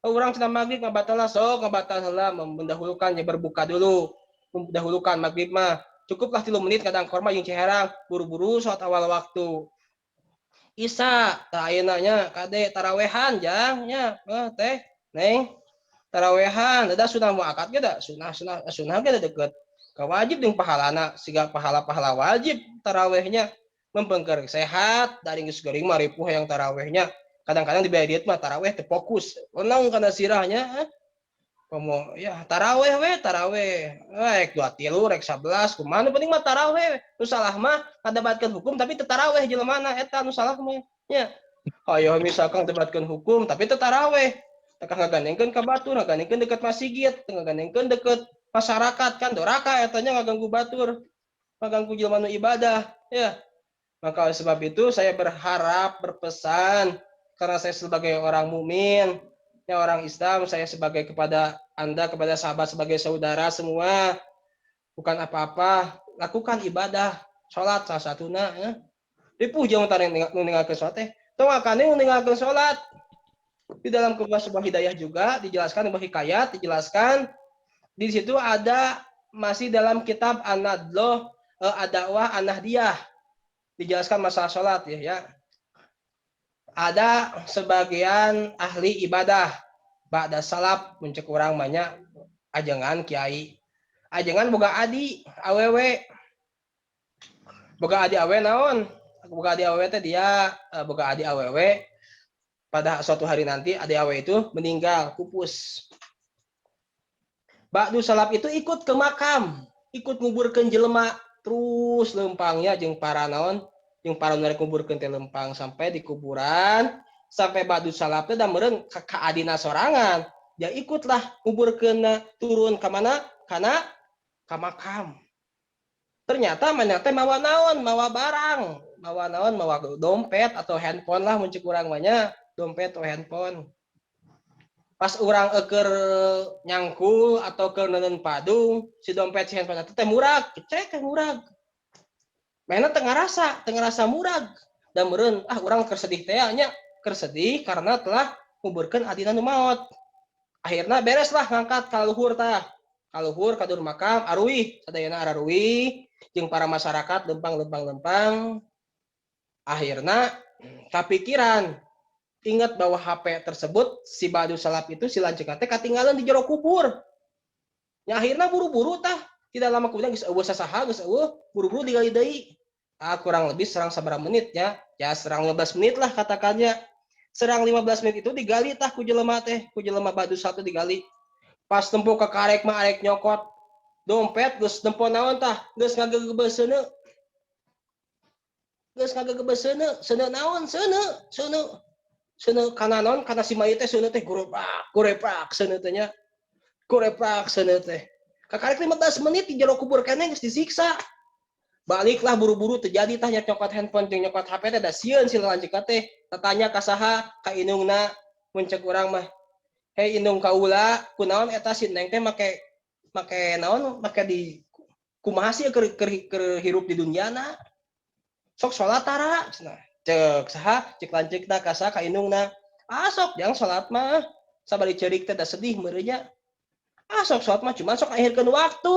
Urang cenah maghrib ngabatalna sok ngabatal heula mendahulukan ya berbuka dulu. Mendahulukan maghrib mah cukuplah 3 menit kadang korma jeung ciherang buru-buru salat awal waktu. Isya tah ayeuna nya kade tarawehan jang nya teh neng tarawehan da sunah muakkad ge da sunah ge da deukeut ka wajib jeung pahalana siga pahala-pahala wajib tarawehnya mempengker sehat dari geus geuring mah ripuh yang tarawehnya kadang-kadang di diet mah taraweh teu fokus onong kana sirahnya komo ya taraweh rek 23 rek 11 kumaha nu penting mah taraweh nu salah mah ngadebatkeun hukum tapi teu taraweh jelemana eta nu salah mah nya hayo misalkan debatkeun hukum tapi teu taraweh teu ngagandengkeun ka batur ngagandengkeun deket masjid ngagandengkeun deket masyarakat kan doraka eta nya ngaganggu batur ngaganggu jelema nu ibadah ya. Maka oleh sebab itu saya berpesan karena saya sebagai orang mukmin, ya orang Islam, saya sebagai kepada Anda, kepada sahabat sebagai saudara semua, bukan apa-apa, lakukan ibadah, sholat salah satunya. Ya. Ripuh jangan tarik ninggalkeun sholat teh, tong akane ninggalkeun sholat. Di dalam sebuah hidayah juga dijelaskan sebuah hikayat, dijelaskan di situ ada masih dalam kitab An-Nadloh Ad-Da'wah An-Nahdiyah. Dijelaskan masalah sholat ya. Ada sebagian ahli ibadah ba'da salaf muncul urang banyak ajengan kiai. Ajengan boga adi awewe. Boga adi awewe naon? Boga adi awewe teh dia boga adi awewe pada suatu hari nanti adi awewe itu meninggal pupus. Ba'du salaf itu ikut ke makam, ikut nguburkeun jelema terus lempangnya jeung para naon jeung para nu kuburkeun teh lempang sampai di kuburan sampai ba'du salaf teh da meureun ka adina sorangan dia ikutlah nguburkeunna turun ka mana kana ka makam ternyata mana teh mawa naon mawa barang mawa naon mawa dompet atau handphone lah muncul urang mah nya dompet atau handphone pas urang keur nyangkul atau keur neun padung si dompet si handphone teh murag cek teh murag mainna teu ngarasa murag da meureun urang keur sedih teh nya keur sedih karena telah nguburkeun adina nu maot akhirna bereslah ngangkat ka luhur tah ka luhur ka dur makam aruih sadayana araruih jeung para masyarakat lempang akhirna kapikiran ingat bahwa HP tersebut si ba'du salaf itu si lanceuk teh katinggalan di jero kubur. Ya akhirnya buru-buru tah tidak lama kemudian geus eueuh sasaha geus eueuh buru-buru digali deui. Kurang lebih serang sabaraha menit ya. Ya serang 15 menit lah katakannya. Serang 15 menit itu digali tah ku jelema teh, ku jelema ba'du salaf digali. Pas tempo ka karek mah arek nyokot dompet geus tempo naon tah geus ngagegebeuseuneu. Geus ngagegebeuseuneu, seuneu naon seuneu seuneu kana naon kana si mayit teh seuneu teh gurepak seuneu teh nya gurepak seuneu teh kakarek 15 menit di jero kubur keneh geus disiksa baliklah buru-buru terjadi tah nyokot handphone jeung nyokot HP teh da sieun si lanceuk teh tatanya ka saha ka indungna muncul urang mah hei indung kaula kunaon eta si neng teh make naon make di kumaha sih keur hirup di duniana sok salat tara cenah cek saha cek lanceukna ka saha ka indungna sok jang salat mah sabari ceurik teh da sedih meureun nya sok salat mah cuma sok akhirkeun waktu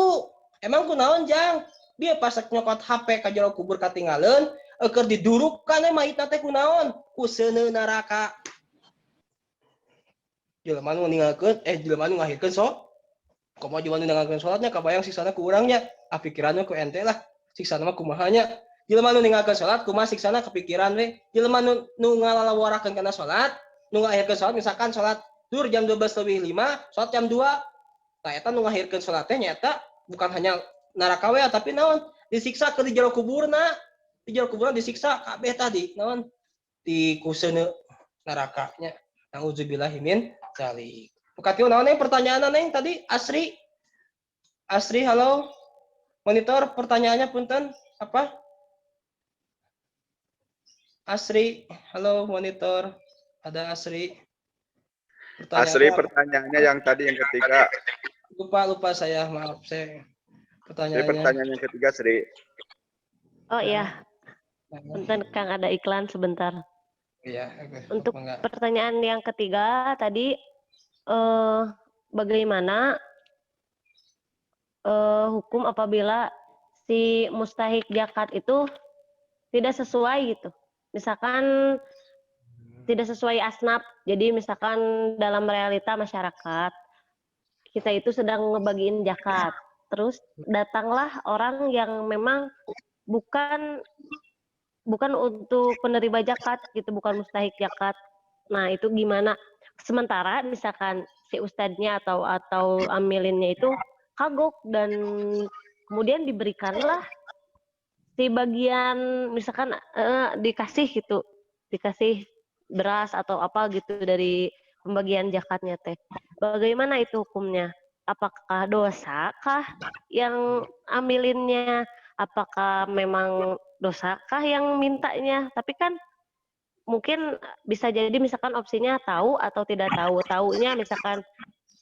emang kunaon jang dia pas nyokot HP ka jero kubur katinggaleun keur didurukkan mayitna teh kunaon ku seuneu neraka jelema nu ninggalkeun jelema nu ngahirkeun komo jelema nu ninggalkeun salatnya kabayang siksana ku urangnya pikiranna ku ente lah siksana mah kumaha nya jelema nu ninggalkeun salat kumaha siksana kepikiran we jelema nu ngalalawarakeun kana salat nu ngakhirkeun salat misalkan salat dur jam 12:05 salat jam 2 tah eta nu ngahirkeun salat teh nyata bukan hanya neraka we tapi naon disiksa ke di jero kuburna disiksa kabeh tadi naon di kuseuna neraka nya nauzubillahi min dzalik. Pukatiun naon nih pertanyaan neng tadi Asri halo monitor pertanyaannya punten apa Asri halo monitor ada Asri pertanyaannya yang tadi yang ketiga. lupa saya maaf saya pertanyaannya. Pertanyaan yang ketiga Sri. Oh iya, punten Kang ada iklan sebentar. Iya. Untuk enggak. pertanyaan yang ketiga tadi bagaimana hukum apabila si mustahik zakat itu tidak sesuai gitu. Misalkan tidak sesuai asnaf. Jadi misalkan dalam realita masyarakat kita itu sedang ngebagiin zakat. Terus datanglah orang yang memang bukan untuk penerima zakat gitu, bukan mustahik zakat. Nah, itu gimana? Sementara misalkan si ustadznya atau amilinnya itu kagok dan kemudian diberikanlah si bagian misalkan dikasih beras atau apa gitu dari pembagian zakatnya teh. Bagaimana itu hukumnya? Apakah dosakah yang amilinnya? Apakah memang dosakah yang mintanya? Tapi kan mungkin bisa jadi misalkan opsinya tahu atau tidak tahu. Taunya misalkan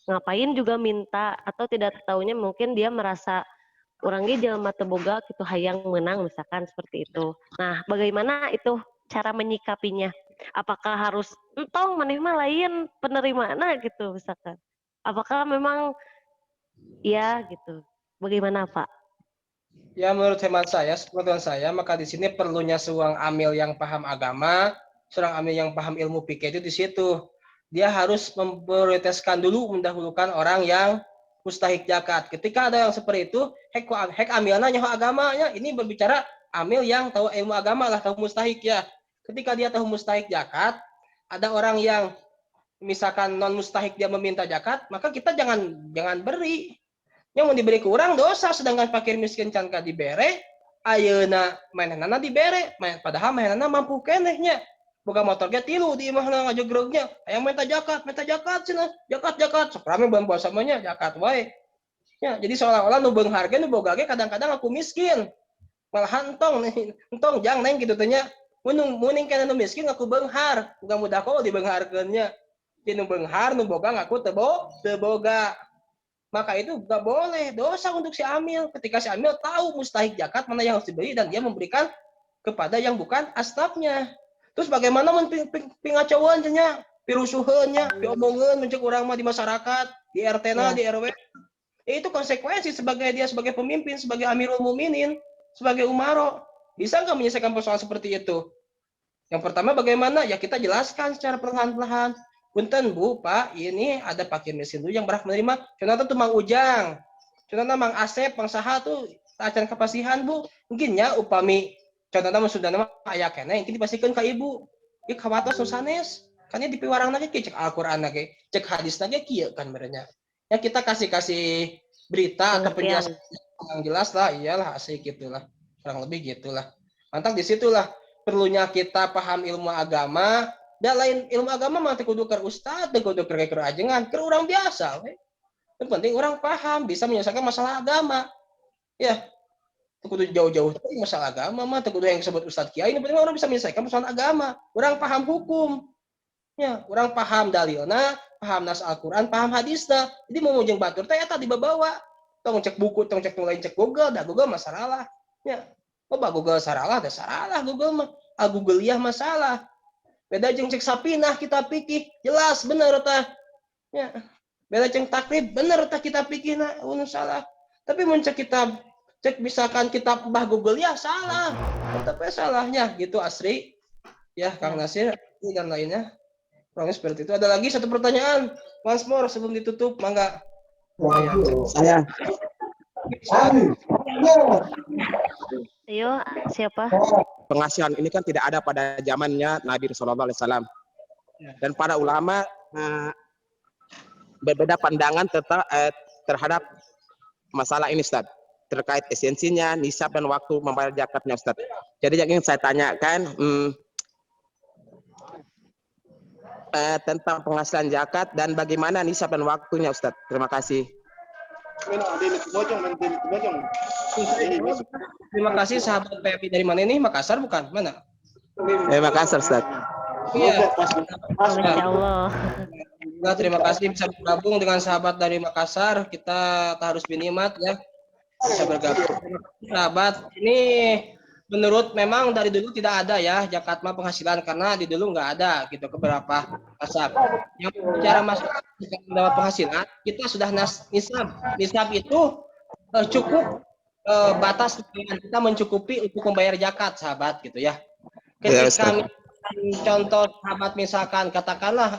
ngapain juga minta atau tidak tahunya mungkin dia merasa orangnya jelema teu boga gitu hayang menang misalkan seperti itu. Nah, bagaimana itu cara menyikapinya? Apakah harus entong maneh mah lain penerimaana gitu misalkan. Apakah memang ya gitu. Bagaimana, Pak? Ya menurut hemat saya, sepengetahuan saya, maka di sini perlunya seorang amil yang paham agama, seorang amil yang paham ilmu fikih itu di situ. Dia harus memprioritaskan dulu, mendahulukan orang yang mustahik zakat. Ketika ada yang seperti itu, hek amilnya nyaho agamanya. Ini berbicara amil yang tahu ilmu agama lah, tahu mustahik ya. Ketika dia tahu mustahik zakat, ada orang yang misalkan non mustahik dia meminta zakat, maka kita jangan beri. Yang mau diberi kurang dosa, sedangkan fakir miskin can ka dibere, ayeuna mainanana dibere, padahal mainanana mampu kenehnya. Boga motor ge tilu di imahna ngajogrognya, aya minta zakat cenah, zakat. Sok rame bulan puasa mah nya zakat wae. Ya, jadi seolah-olah nu beungharkeun nu boga ge kadang-kadang aku miskin. Malahan entong jang neng kitu teh nya. Muning kana nu miskin aku beunghar, mudah-mudah kok dibeungharkeun nya. Di nu beunghar nu boga ngaku teu boga. Maka itu gak boleh, dosa untuk si amil. Ketika si amil tahu mustahik zakat mana yang harus diberi dan dia memberikan kepada yang bukan asnafnya. Terus bagaimana pingacauannya, pirusuhannya, piomongan mencek orang mah di masyarakat, di RT-na, di RW. Itu konsekuensi sebagai dia sebagai pemimpin, sebagai Amirul Mukminin, sebagai umaro. Bisa nggak menyelesaikan persoalan seperti itu? Yang pertama bagaimana? Ya kita jelaskan secara perlahan-lahan. Punten Bu, Pak, ini ada fakir miskin dulu yang berhak menerima. Contohnya tuh Mang Ujang, contohnya Mang Asep, Mang Saha tuh acan kepasihan Bu. Mungkinnya upami contohnya sudah nama ayah kena yang dipasihkan ke ibu. Ieu kawatos nu sanes. Kan di piwarang lagi cek Al-Qur'an lagi, cek hadis lagi kieu kan merenya. Ya kita kasih berita atau penjelasan yang jelas lah, iyalah asik gitulah. Kurang lebih gitulah. Mantap di situlah perlunya kita paham ilmu agama. Dan lain ilmu agama mah teu kudu keur ustad, teu kudu keur ajengan, keur urang biasa we. Yang penting orang paham, bisa menyelesaikan masalah agama. Ya. Teu kudu jauh-jauh dari masalah agama mah, teu kudu yang disebut ustad kiai, yang penting orang bisa menyelesaikan persoalan agama. Orang paham hukum. Ya, orang paham dalilna, paham nas Al-Qur'an, paham hadisna. Jadi mau jeung batur teh eta dibawa. Tong cek buku, tong cek lain cek Google, dah Google masalah. Ya. Loba Google salah, dah salah Google mah. Google liah masalah. Beda jeung cek sapinah kita pikir jelas bener tah. Ya. Beda jeung takrib bener tah kita pikirna unu salah. Tapi mun cek kita cek misalkan kita bah Google ya salah. Tapi salahnya gitu Asri. Ya Kang Nasir dan lainnya. Kurang seperti itu. Ada lagi satu pertanyaan. Once more sebelum ditutup, mangga. Saya. Ayo, siapa? Pengasihan ini kan tidak ada pada zamannya Nabi Shallallahu Alaihi Wasallam. Dan para ulama berbeda pandangan terhadap masalah ini, Ustaz. Terkait esensinya, nisab dan waktu membayar zakatnya, Ustaz. Jadi yang ingin saya tanyakan tentang penghasilan zakat dan bagaimana nisab dan waktunya, Ustaz. Terima kasih. Terima kasih sahabat PFI dari mana ini? Makassar bukan? Mana? Makassar, Ustaz. Iya. Masya Allah. Nah, terima kasih bisa bergabung dengan sahabat dari Makassar. Kita harus binikmat ya. Bisa bergabung. Sahabat, ini menurut memang dari dulu tidak ada ya zakat mah penghasilan karena di dulu nggak ada gitu beberapa nasab. Yang bicara masalah mendapat penghasilan, kita sudah nisab. Nisab itu cukup batas kita mencukupi untuk membayar zakat, sahabat gitu ya. Ketika contoh sahabat misalkan katakanlah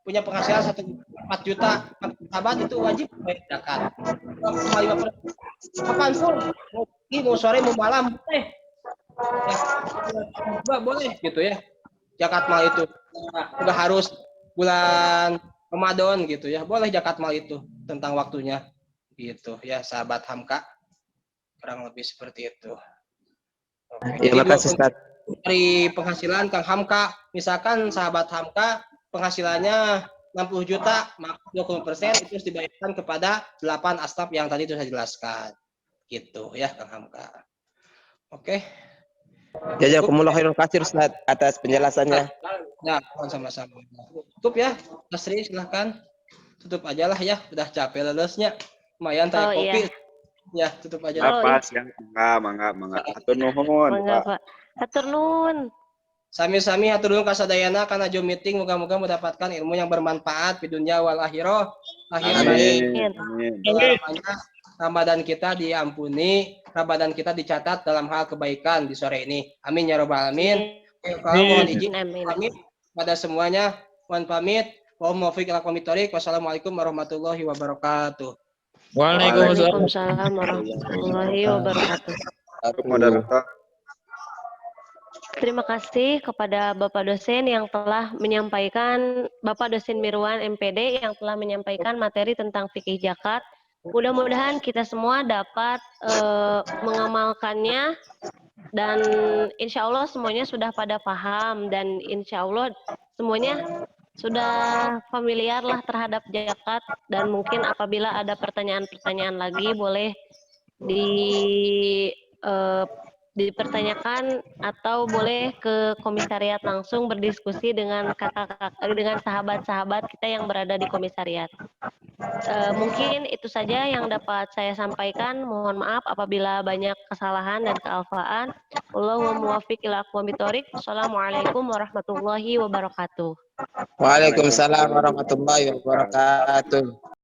punya penghasilan 4 juta, sahabat itu wajib bayar zakat. 5%. Kapanpun mau sore mau malam boleh gitu ya. Zakat mal itu nggak harus bulan Ramadan gitu ya. Boleh zakat mal itu tentang waktunya gitu ya, sahabat Hamka. Kurang lebih seperti itu. Oke. Terima kasih, Ustaz. Dari penghasilan Kang Hamka, misalkan sahabat Hamka penghasilannya 60 juta, maka 20% itu harus dibayarkan kepada 8 asnaf yang tadi sudah saya jelaskan. Gitu ya Kang Hamka. Oke. Jazakumullah khairan katsir, Ustaz, atas penjelasannya. Ya, sama-sama. Tutup ya. Nasri silahkan. Tutup aja lah ya, udah capek lelesnya. Lumayan tanya kopi. Iya. Ya, tutup aja. Apa ya? Mangga. Atur nuhun, Mangga, Pak. Pak. Hatur nuhun. Sami-sami hatur nuhun kasadayana karena Zoom meeting, moga-moga mendapatkan ilmu yang bermanfaat di dunia wal akhirah. Amin. Ramadan kita diampuni, Ramadan kita dicatat dalam hal kebaikan di sore ini. Amin ya rabbal alamin. Kalau mohon izin pamit pada semuanya, mohon pamit. Wa muwaffiq ila aqwamit thoriq. Wassalamualaikum warahmatullahi wabarakatuh. Waalaikumsalam warahmatullahi wabarakatuh. Moderator. Terima kasih kepada Bapak dosen yang telah menyampaikan, Bapak dosen Mirwan MPD yang telah menyampaikan materi tentang fikih zakat. Mudah-mudahan kita semua dapat mengamalkannya dan insya Allah semuanya sudah pada paham dan insya Allah semuanya sudah familiar lah terhadap zakat dan mungkin apabila ada pertanyaan-pertanyaan lagi boleh dipertanyakan atau boleh ke komisariat langsung berdiskusi dengan dengan sahabat-sahabat kita yang berada di komisariat. Mungkin itu saja yang dapat saya sampaikan. Mohon maaf apabila banyak kesalahan dan kealfaan. Wallahu muwaffiq ila aqwamit thoriq. Assalamualaikum warahmatullahi wabarakatuh. Waalaikumsalam warahmatullahi wabarakatuh.